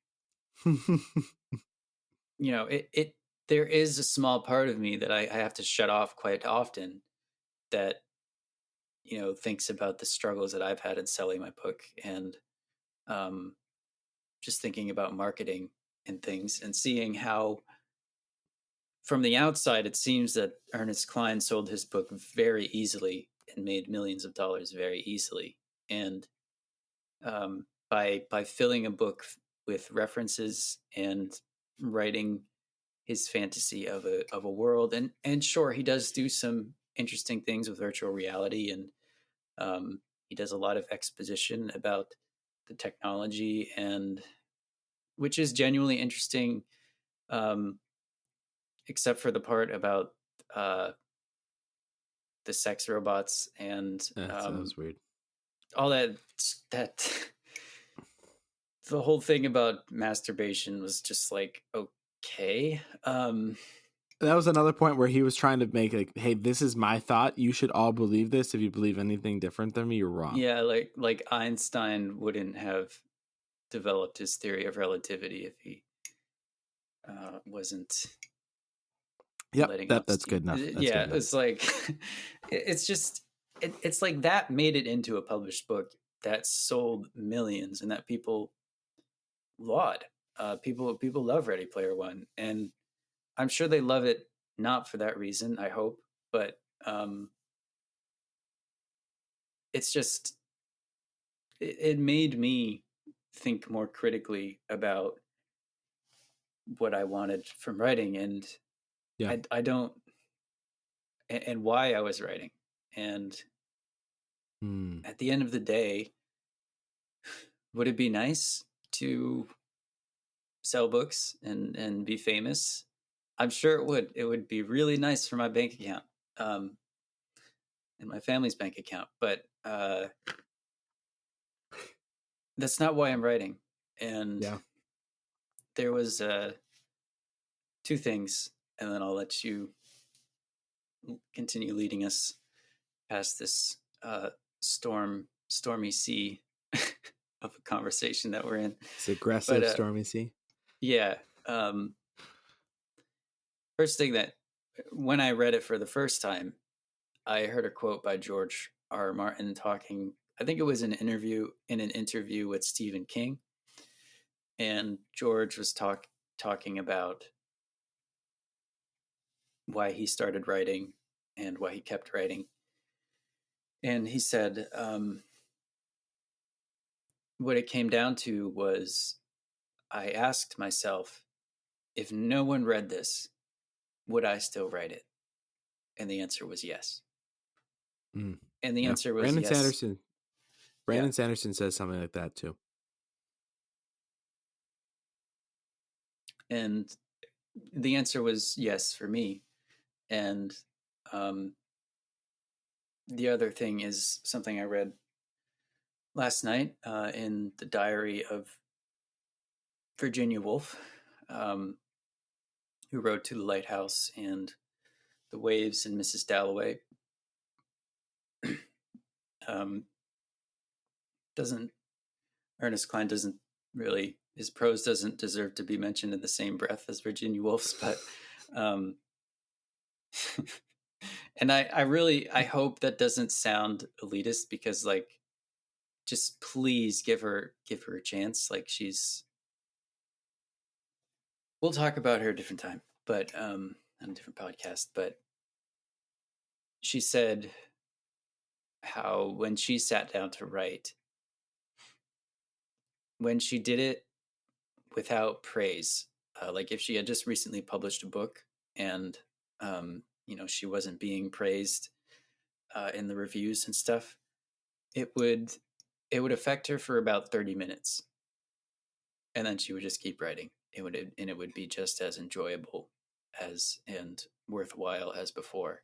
it there is a small part of me that I have to shut off quite often, that thinks about the struggles that I've had in selling my book, and um, just thinking about marketing and things, and seeing how from the outside it seems that Ernest Cline sold his book very easily and made millions of dollars very easily, and by filling a book with references and writing his fantasy of a world, and sure, he does do some interesting things with virtual reality, and he does a lot of exposition about the technology, and which is genuinely interesting, um, except for the part about uh, the sex robots and That was weird. all that the whole thing about masturbation was just like, okay. That was another point where he was trying to make like, hey, this is my thought. You should all believe this. If you believe anything different than me, you're wrong. Yeah, like Einstein wouldn't have developed his theory of relativity if he wasn't Yep, letting off that's steam. good enough. That's good Yeah, enough. it's like it's just it's like that made it into a published book that sold millions and that people laud. People love Ready Player One, and I'm sure they love it not for that reason. I hope, but um, it's just it made me think more critically about what I wanted from writing, and Yeah. I don't and why I was writing. And Hmm. at the end of the day, would it be nice to sell books and be famous? I'm sure it would. It would be really nice for my bank account, um, and my family's bank account. But that's not why I'm writing. And Yeah. there was two things, and then I'll let you continue leading us past this stormy sea of a conversation that we're in. It's aggressive, But stormy sea. yeah, um, first thing that when I read it for the first time, I heard a quote by George R. R. Martin talking. I think it was an interview with Stephen King, and George was talking about why he started writing and why he kept writing. And he said, what it came down to was I asked myself, if no one read this, would I still write it? And the answer was yes. Mm. And the Yeah. answer was Brandon yes. Sanderson. Yeah. Brandon Sanderson says something like that too. And the answer was yes for me. And um, the other thing is something I read last night in the diary of Virginia Woolf, who wrote To the Lighthouse and The Waves and Mrs. Dalloway. Doesn't Ernest Cline doesn't really, his prose doesn't deserve to be mentioned in the same breath as Virginia Woolf's, but and I hope that doesn't sound elitist, because like, just please give her a chance. Like, we'll talk about her a different time, but on a different podcast. But she said how when she sat down to write, when she did it without praise, like if she had just recently published a book and she wasn't being praised in the reviews and stuff, it would affect her for about 30 minutes, and then she would just keep writing. It would be just as enjoyable as and worthwhile as before.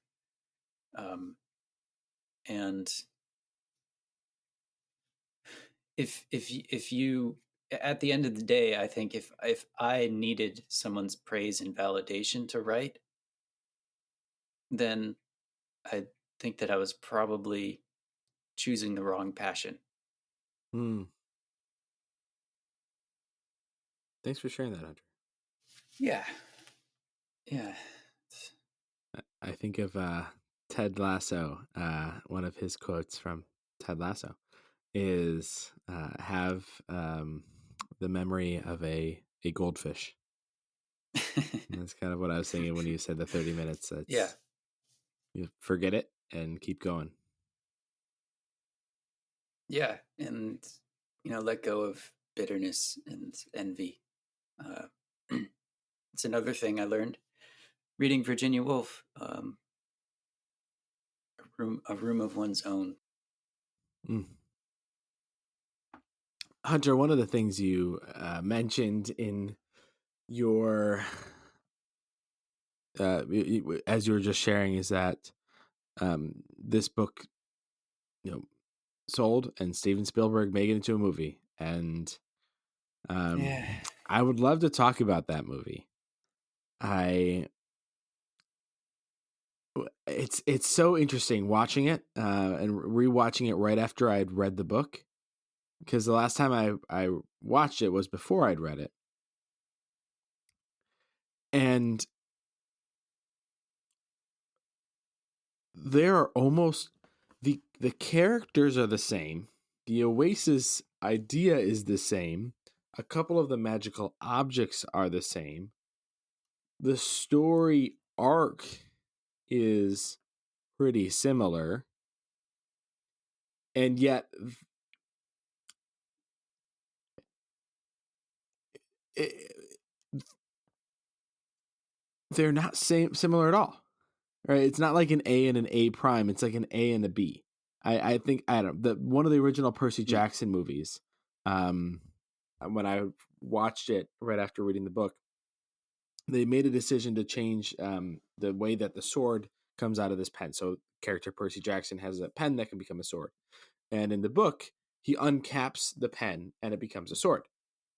And if you at the end of the day, I think if I needed someone's praise and validation to write, then I think that I was probably choosing the wrong passion. Hmm. Thanks for sharing that, Hunter. Yeah. Yeah. I think of Ted Lasso. One of his quotes from Ted Lasso is have the memory of a goldfish. And that's kind of what I was thinking when you said the 30 minutes. Yeah. You forget it and keep going. Yeah. And, let go of bitterness and envy. It's another thing I learned reading Virginia Woolf, a room of one's own. Mm. Hunter, one of the things you mentioned in your as you were just sharing is that this book, sold and Steven Spielberg made it into a movie, and Yeah. I would love to talk about that movie. It's so interesting watching it and rewatching it right after I'd read the book, because the last time I watched it was before I'd read it, and there are almost the characters are the same, the Oasis idea is the same, a couple of the magical objects are the same, the story arc is pretty similar, and yet they're not similar at all. Right? It's not like an A and an A prime. It's like an A and a B. I think I don't one of the original Percy Jackson movies. When I watched it right after reading the book, they made a decision to change the way that the sword comes out of this pen. So character Percy Jackson has a pen that can become a sword, and in the book he uncaps the pen and it becomes a sword.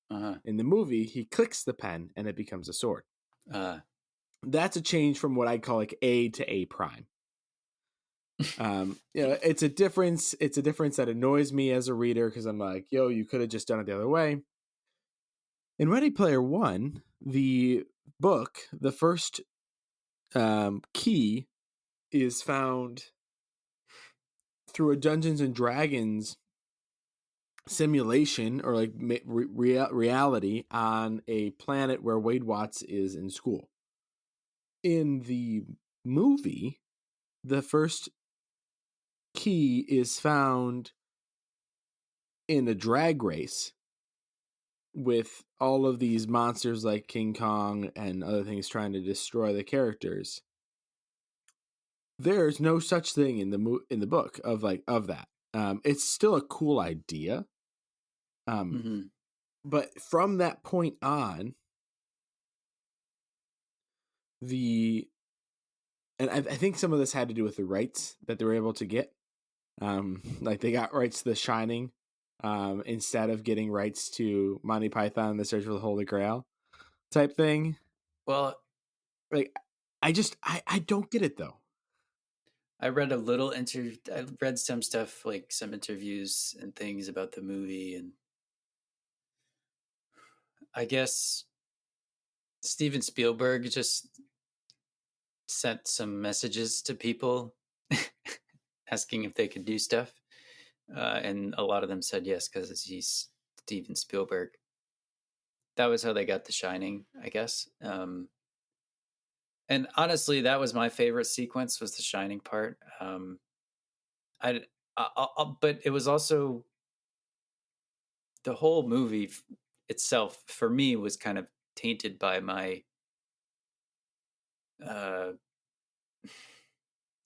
In the movie, he clicks the pen and it becomes a sword. That's a change from what I call like A to A prime. It's a difference. It's a difference that annoys me as a reader because I'm like, yo, you could have just done it the other way. In Ready Player One, the book, the first key is found through a Dungeons and Dragons simulation or like reality on a planet where Wade Watts is in school. In the movie, the first key is found in a drag race with all of these monsters like King Kong and other things trying to destroy the characters. There's no such thing in the book of that. It's still a cool idea. But from that point on, I think some of this had to do with the rights that they were able to get. Like they got rights to The Shining, instead of getting rights to Monty Python and the Search for the Holy Grail type thing. Well, like I don't get it though. I read a little I read some stuff, like some interviews and things about the movie, and I guess Steven Spielberg just sent some messages to people asking if they could do stuff. And a lot of them said yes, because he's Steven Spielberg. That was how they got The Shining, I guess. And honestly, that was my favorite sequence, was the Shining part. But it was also, the whole movie itself for me was kind of tainted by my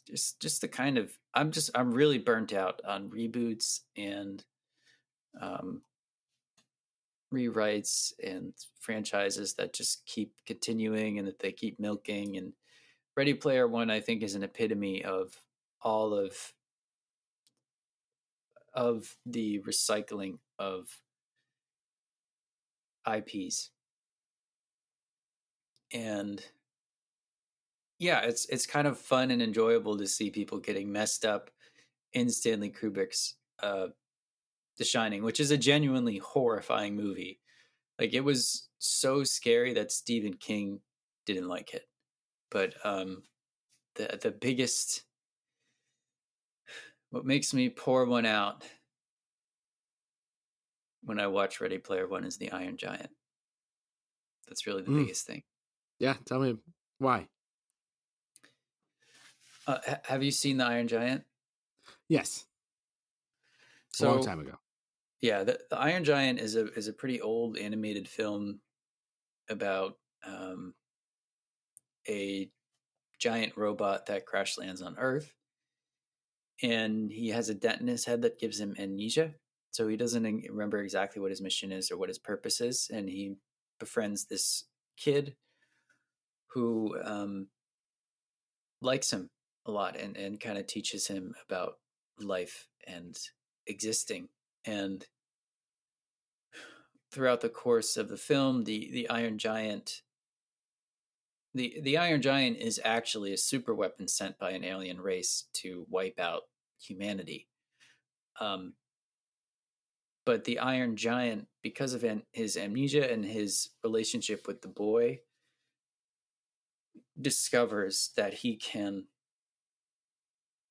just the kind of, I'm really burnt out on reboots and rewrites and franchises that just keep continuing and that they keep milking. And Ready Player One, I think, is an epitome of all of the recycling of IPs. And yeah, it's kind of fun and enjoyable to see people getting messed up in Stanley Kubrick's The Shining, which is a genuinely horrifying movie. Like, it was so scary that Stephen King didn't like it. But the biggest, what makes me pour one out when I watch Ready Player One is the Iron Giant. That's really the biggest thing. Yeah, tell me why. Have you seen the Iron Giant? Yes. A long time ago. Yeah, the Iron Giant is a pretty old animated film about a giant robot that crash lands on Earth, and he has a dent in his head that gives him amnesia, so he doesn't remember exactly what his mission is or what his purpose is, and he befriends this kid who likes him a lot and kind of teaches him about life and existing. And throughout the course of the film, the Iron Giant, the Iron Giant is actually a super weapon sent by an alien race to wipe out humanity. But the Iron Giant, because of his amnesia and his relationship with the boy, discovers that he can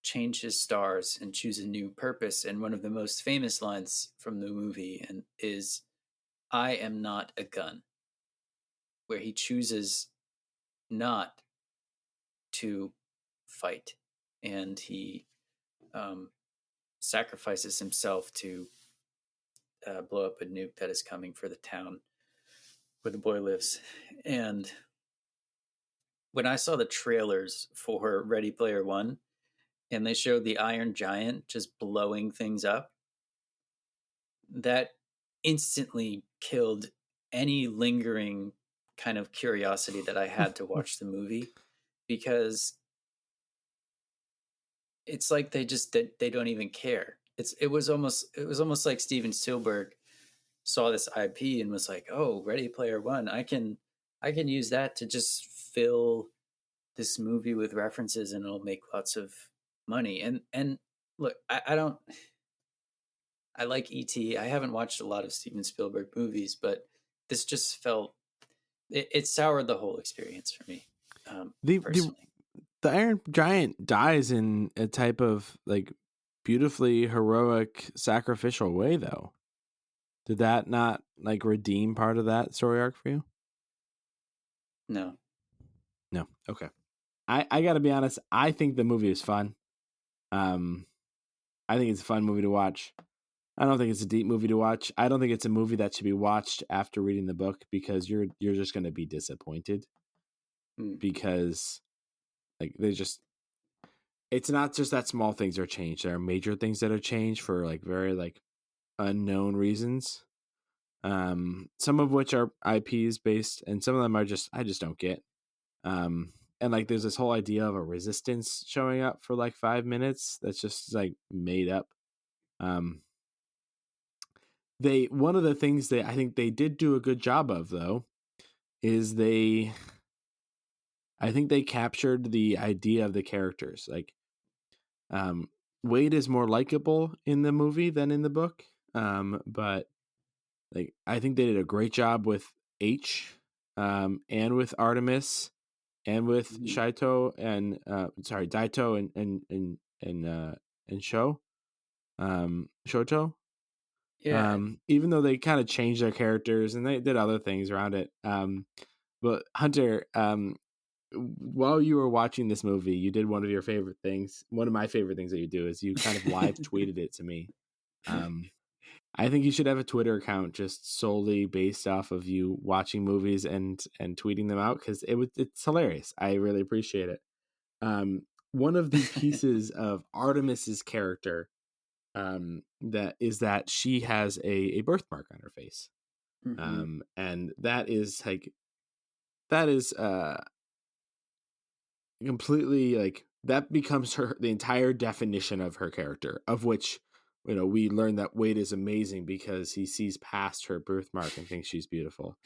change his stars and choose a new purpose. And one of the most famous lines from the movie is, "I am not a gun," where he chooses not to fight and he sacrifices himself to blow up a nuke that is coming for the town where the boy lives. And when I saw the trailers for Ready Player One and they showed the Iron Giant just blowing things up, that instantly killed any lingering kind of curiosity that I had to watch the movie, because it's like they don't even care. It was almost like Steven Spielberg saw this IP and was like, "Oh, Ready Player One, I can use that to just fill this movie with references and it'll make lots of money." And look, I don't I like E.T. I haven't watched a lot of Steven Spielberg movies, but this just felt it soured the whole experience for me, the personally. the Iron Giant dies in a type of like beautifully heroic sacrificial way, though. Did that not like redeem part of that story arc for you? No. No. Okay. I gotta be honest. I think the movie is fun. Um, I think it's a fun movie to watch. I don't think it's a deep movie to watch. I don't think it's a movie that should be watched after reading the book, because you're just going to be disappointed, Mm. because like it's not just that small things are changed. There are major things that are changed for like very like unknown reasons. Some of which are IPs based, and some of them are just I just don't get. And like there's this whole idea of a resistance showing up for like 5 minutes that's just like made up. Um, one of the things that I think they did do a good job of, though, is I think they captured the idea of the characters. Like Wade is more likable in the movie than in the book. But like I think they did a great job with H, and with Artemis, and with Shaito, and Daito, and Shoto. Yeah. Even though they kind of changed their characters and they did other things around it. But Hunter, while you were watching this movie, you did one of your favorite things. One of my favorite things that you do is you kind of live tweeted it to me. I think you should have a Twitter account just solely based off of you watching movies and tweeting them out, because it's hilarious. I really appreciate it. One of the pieces of Artemis's character, that she has a birthmark on her face. Mm-hmm. And that is completely like that becomes the entire definition of her character, of which we learn that Wade is amazing because he sees past her birthmark and thinks she's beautiful.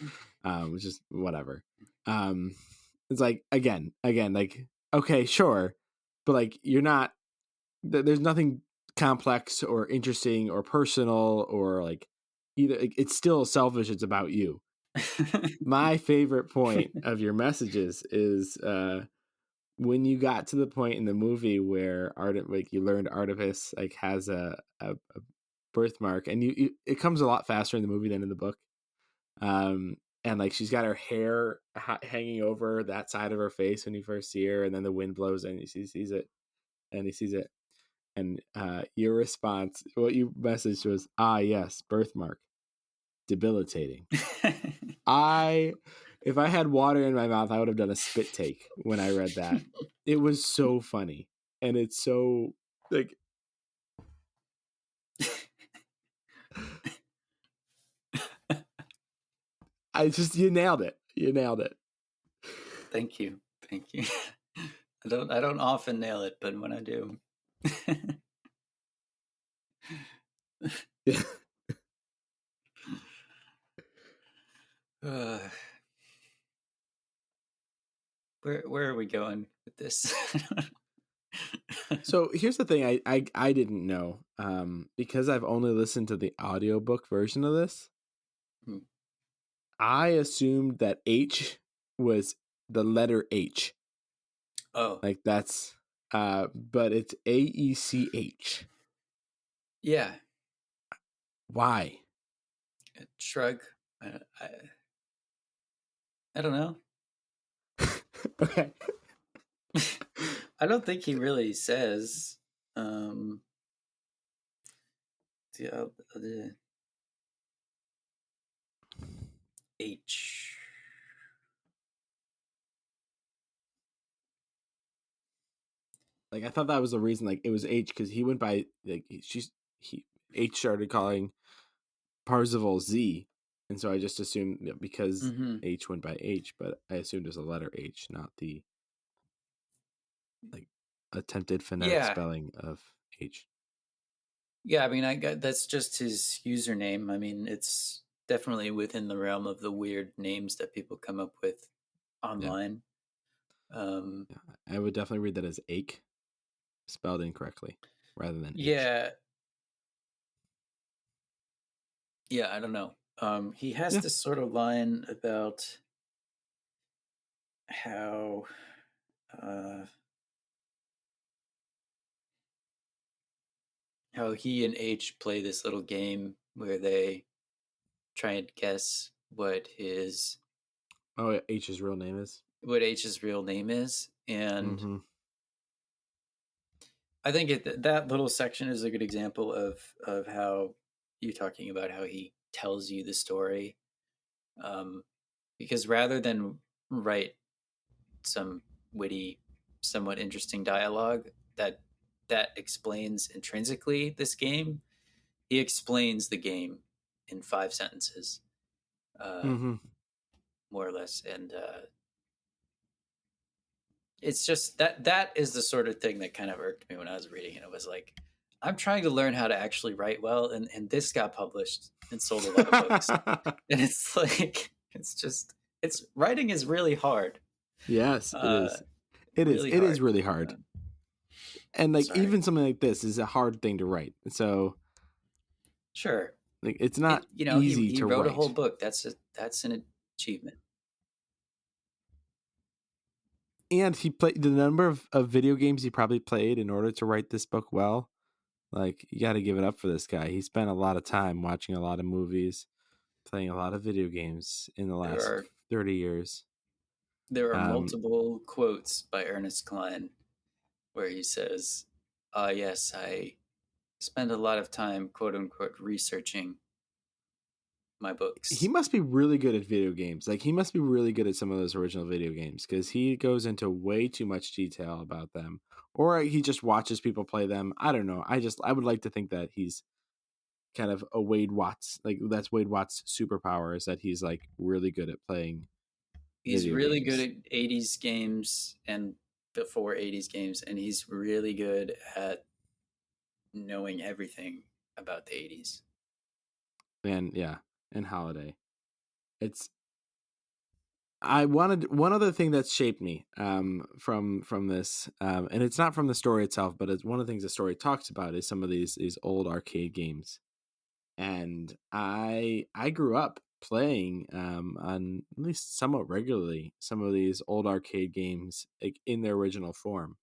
Which is whatever. It's like again like, okay, sure, but like you're not there's nothing complex or interesting or personal or like either. It's still selfish. It's about you. My favorite point of your messages is when you got to the point in the movie where you learned Artemis like has a birthmark, and it comes a lot faster in the movie than in the book. And like she's got her hair hanging over that side of her face when you first see her, and then the wind blows and he sees it, and your response, what you messaged was, yes, birthmark, debilitating. If I had water in my mouth, I would have done a spit take when I read that. It was so funny, and it's so like you nailed it. You nailed it. Thank you. I don't often nail it, but when I do. Yeah. Where are we going with this? So here's the thing I didn't know, because I've only listened to the audiobook version of this. I assumed that H was the letter H. Oh. Like that's but it's AECH. Yeah. Why? Shrug. I don't know. Okay. I don't think he really says um, the H. Like I thought that was the reason. Like it was H because he went by like he H started calling Parzival Z, and so I just assumed because Mm-hmm. H went by H, but I assumed it was a letter H, not the like attempted phonetic Yeah, spelling of H. yeah. I mean, I got that's just his username. I mean, it's definitely within the realm of the weird names that people come up with Yeah, online. Um, yeah. I would definitely read that as ache, spelled incorrectly, rather than H. yeah, yeah. I don't know. He has Yeah. this sort of line about how uh, how he and H play this little game where they try and guess Oh, yeah, H's real name is. what H's real name is, and Mm-hmm. I think that little section is a good example of how you're talking about how he tells you the story, um, because rather than write some witty, somewhat interesting dialogue that explains intrinsically this game, he explains the game in 5 sentences, uh, Mm-hmm. more or less, and it's just that is the sort of thing that kind of irked me when I was reading it. It was like, I'm trying to learn how to actually write well, and this got published and sold a lot of books, and it's like it's writing is really hard, Yes, it uh, is. It is. really It is hard. really hard. And like Sorry, even something like this is a hard thing to write. So sure, like it's not he easy he to wrote a whole write. book. That's an achievement. And he played the number of video games he probably played in order to write this book well. Like you got to give it up for this guy. He spent a lot of time watching a lot of movies, playing a lot of video games in the There last are 30 years. there are Um, multiple quotes by Ernest Klein where he says, yes, I spend a lot of time, quote unquote, researching my he books." must be really good at video games. Like he must be really good at some of those original video games because he goes into way too much detail about them, or he just watches people play them. I don't know. I would like to think that he's kind of a Wade Watts. Like that's Wade Watts' superpower is that he's like really good at playing He's video really good games. at 80s games and before 80s games, and he's really good at knowing everything about the 80s. And yeah, and Holiday. It's I wanted one other thing that's shaped me from this and it's not from the story itself, but it's one of the things the story talks about is some of these old arcade games. And I grew up playing on at least somewhat regularly some of these old arcade games like in their original form.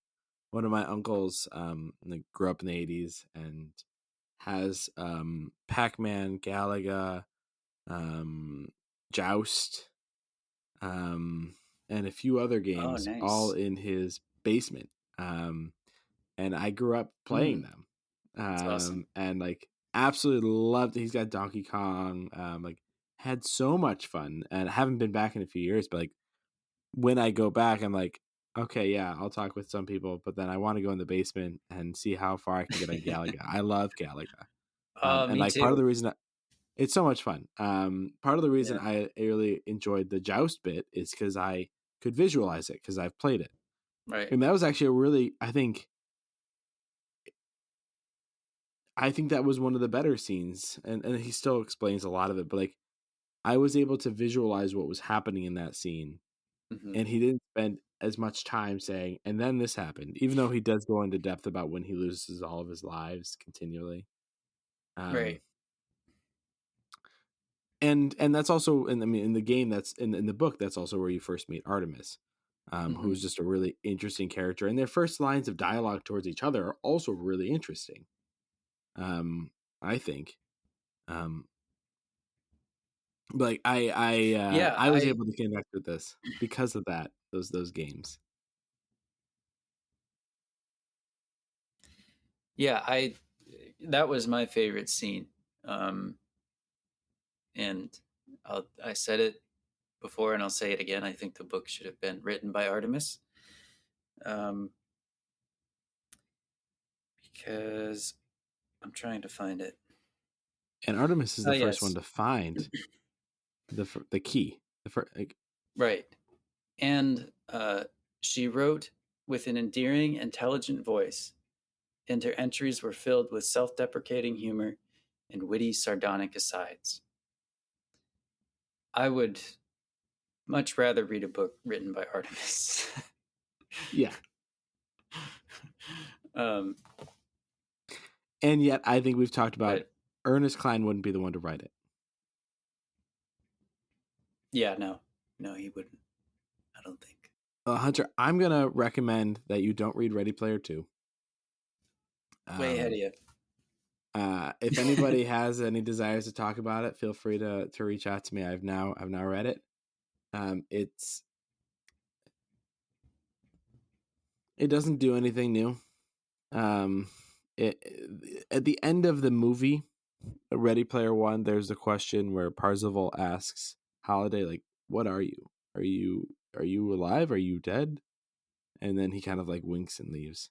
One of my uncles like, grew up in the 80s and has Pac-Man, Galaga, um, Joust, um, and a few other Oh, games all nice. in his basement. Um, and I grew up playing Mm, them. that's awesome. And like absolutely loved it. He's got Donkey Kong, like had so much fun and I haven't been back in a few years, but like when I go back, I'm like, okay, yeah, I'll talk with some people, but then I want to go in the basement and see how far I can get on Galaga. I love Galaga. And Me like part of too. the reason it's so much fun. Part of the reason Yeah. I really enjoyed the joust bit is because I could visualize it because I've played it. Right. And that was actually a really, I think that was one of the better scenes. And he still explains a lot of it, but like I was able to visualize what was happening in that scene. Hmm. And he didn't spend as much time saying, and then this happened, even though he does go into depth about when he loses all of his lives continually. Um, Right. and that's also in I mean in the game that's in the book that's also where you first meet Artemis, Hmm. who's just a really interesting character, and their first lines of dialogue towards each other are also really interesting. Um, I think, um, but like Yeah. I was able to connect with this because of that those games. Yeah, that was my favorite scene. And I said it before and I'll say it again. I think the book should have been written by Artemis. Um, because I'm trying to find it. And Artemis is Oh, the first one yes. to find the key. Right. And she wrote with an endearing, intelligent voice, and her entries were filled with self deprecating humor and witty, sardonic asides. I would much rather read a book written by Artemis. Yeah. um, And yet, I think we've talked about but Ernest Cline wouldn't be the one to write it. yeah, no, he wouldn't. I don't think. Hunter, I'm going to recommend that you don't read Ready Player 2. Way ahead of you. If anybody has any desires to talk about it, feel free to reach out to me. I've now read it. It doesn't do anything new. At the end of the movie, Ready Player One, there's the question where Parzival asks Holiday, like, "What are you? Are you alive? Are you dead?" And then he kind of like winks and leaves.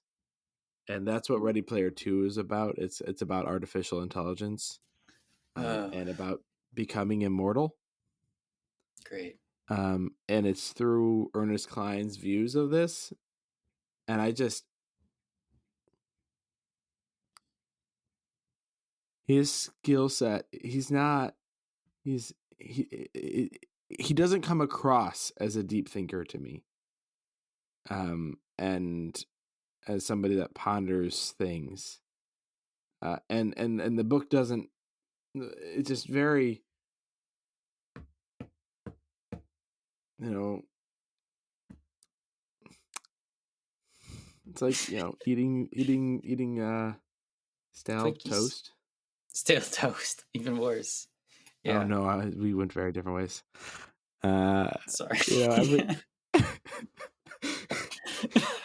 And that's what Ready Player Two is about. It's about artificial intelligence, and about becoming immortal. Great. And it's through Ernest Cline's views of this, and his skill set. He doesn't come across as a deep thinker to me, and as somebody that ponders things, and the book doesn't. It's just very, it's like, eating stale Twinkies. toast. Stale toast, even worse. Yeah. Oh no, we went very different ways. Sorry.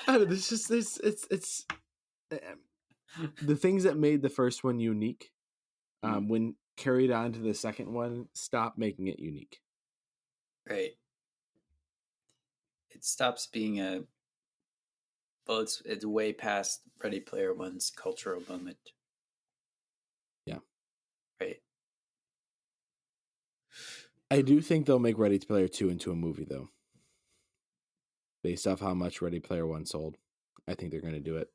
It's the things that made the first one unique, when carried on to the second one, stop making it unique. Right. It stops being it's way past Ready Player One's cultural moment. Yeah. Right. I do think they'll make Ready Player 2 into a movie, though. Based off how much Ready Player 1 sold. I think they're going to do it.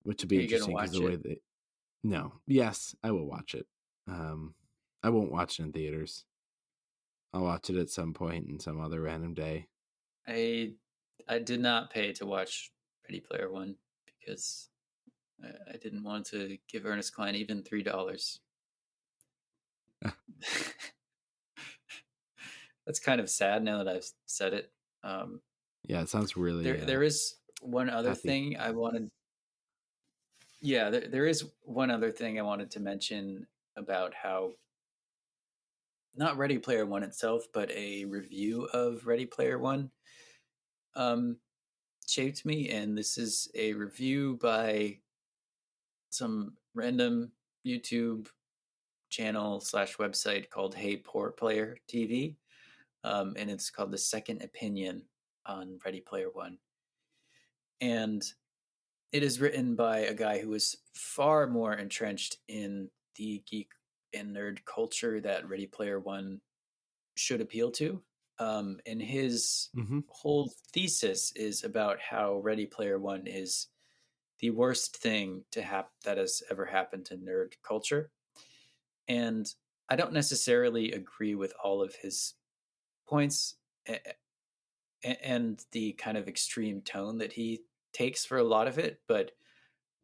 Which would be interesting because the way they... No. Yes, I will watch it. I won't watch it in theaters. I'll watch it at some point in some other random day. I did not pay to watch Ready Player One because I didn't want to give Ernest Cline even $3. That's kind of sad now that I've said it. Yeah, it sounds really... There is one other thing I wanted... Yeah, there is one other thing I wanted to mention about how not Ready Player One itself, but a review of Ready Player One shaped me. And this is a review by some random YouTube channel / website called Hey Poor Player TV. And it's called The Second Opinion on Ready Player One. And it is written by a guy who is far more entrenched in the geek and nerd culture that Ready Player One should appeal to. And his whole thesis is about how Ready Player One is the worst thing that has ever happened to nerd culture. And I don't necessarily agree with all of his points and the kind of extreme tone that he takes for a lot of it, but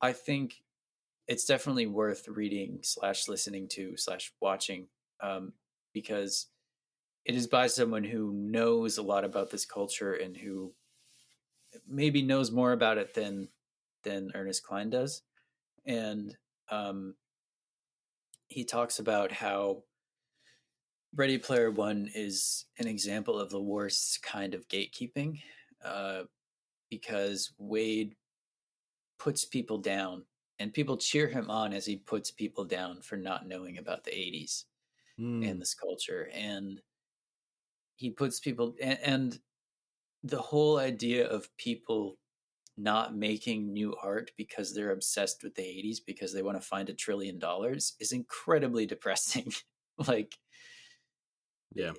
I think it's definitely worth reading / listening to / watching, because it is by someone who knows a lot about this culture and who maybe knows more about it than Ernest Cline does. And he talks about how Ready Player One is an example of the worst kind of gatekeeping, because Wade puts people down, and people cheer him on as he puts people down for not knowing about the 80s and this culture. And he puts people, and the whole idea of people not making new art because they're obsessed with the 80s because they want to find $1 trillion is incredibly depressing. Like, Yeah.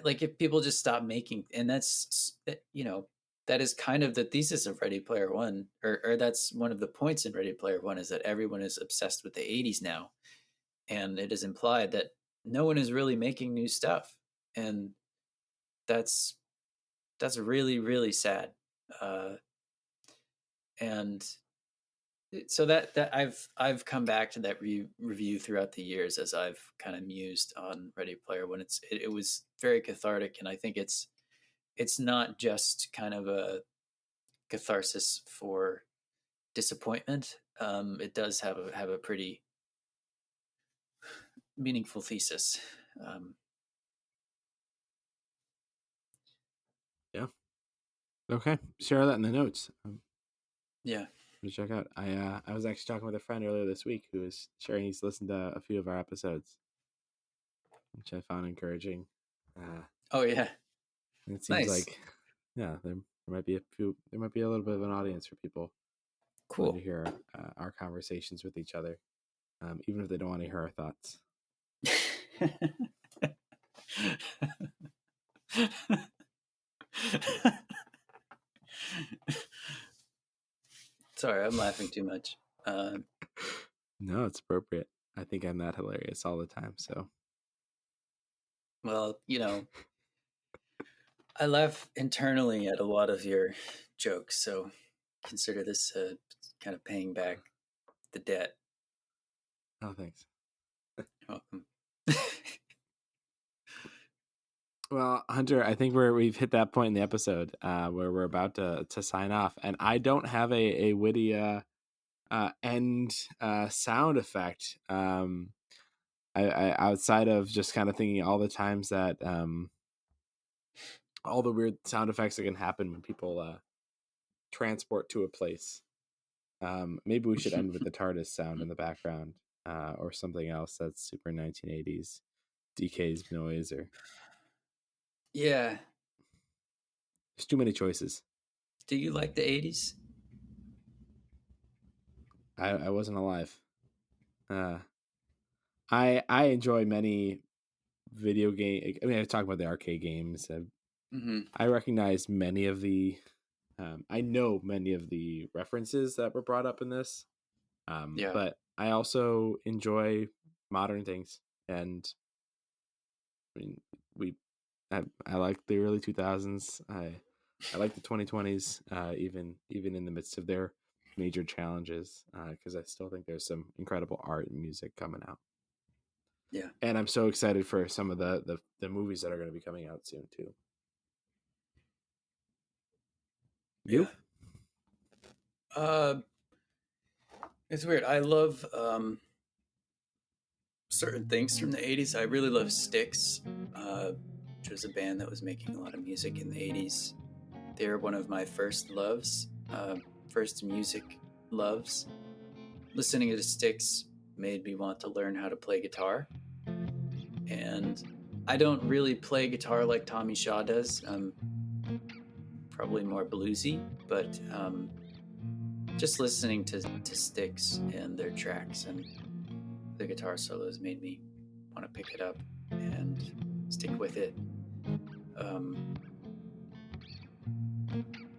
Like if people just stop making, and that's, you know, that is kind of the thesis of Ready Player One, or that's one of the points in Ready Player One, is that everyone is obsessed with the 80s now. And it is implied that no one is really making new stuff. And that's really, really sad. And so that I've come back to that review throughout the years as I've kind of mused on Ready Player One. It was very cathartic, and I think it's not just kind of a catharsis for disappointment. It does have a pretty meaningful thesis. Yeah. Okay. Share that in the notes. Yeah. To check out. I was actually talking with a friend earlier this week who was sharing he's listened to a few of our episodes, which I found encouraging. Oh yeah. And it seems like, yeah, there might be a little bit of an audience for people. Cool. To hear our conversations with each other, even if they don't want to hear our thoughts. Sorry, I'm laughing too much. No, it's appropriate. I think I'm that hilarious all the time. So, well, you know, I laugh internally at a lot of your jokes, so consider this kind of paying back the debt. Oh, thanks. You're welcome. Well, Hunter, I think we've hit that point in the episode where we're about to sign off, and I don't have a witty end sound effect. I outside of just kind of thinking all the times that all the weird sound effects that can happen when people transport to a place. Maybe we should end with the TARDIS sound in the background, or something else that's super 1980s, DK's noise, or yeah. There's too many choices. Do you like the 80s? I wasn't alive. I enjoy many video game. I mean, I talk about the arcade games. I recognize many of the. I know many of the references that were brought up in this. But I also enjoy modern things, and I mean, I like the early 2000s. I like the 2020s, even in the midst of their major challenges, because I still think there's some incredible art and music coming out. Yeah, and I'm so excited for some of the movies that are going to be coming out soon too. You? It's weird. I love certain things from the 80s. I really love Styx, which was a band that was making a lot of music in the 80s. They're one of my first loves, first music loves. Listening to Styx made me want to learn how to play guitar. And I don't really play guitar like Tommy Shaw does. Probably more bluesy, but just listening to Styx and their tracks and the guitar solos made me want to pick it up and stick with it.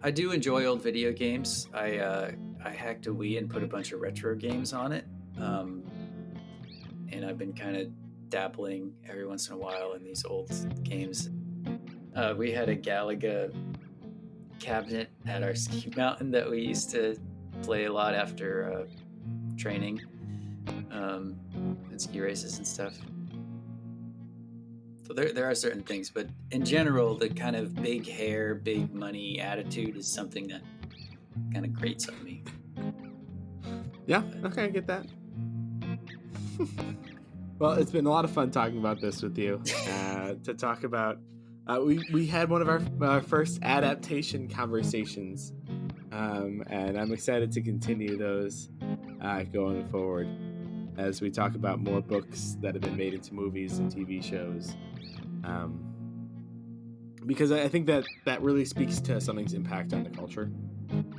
I do enjoy old video games. I hacked a Wii and put a bunch of retro games on it, and I've been kind of dabbling every once in a while in these old games. We had a Galaga cabinet at our ski mountain that we used to play a lot after training and ski races and stuff. So there are certain things, but in general, the kind of big hair, big money attitude is something that kind of grates on me. Yeah, okay, I get that. Well, it's been a lot of fun talking about this with you. To talk about, we had one of our first adaptation conversations And I'm excited to continue those going forward as we talk about more books that have been made into movies and TV shows. Because I think that really speaks to something's impact on the culture.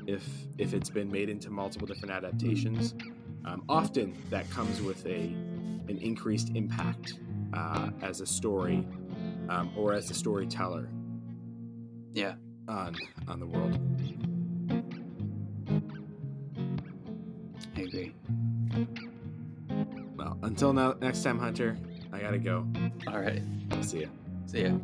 If it's been made into multiple different adaptations, often that comes with an increased impact as a story or as a storyteller. Yeah. On the world. I agree. Well, until next time, Hunter, I gotta go. All right. I'll see ya. See ya.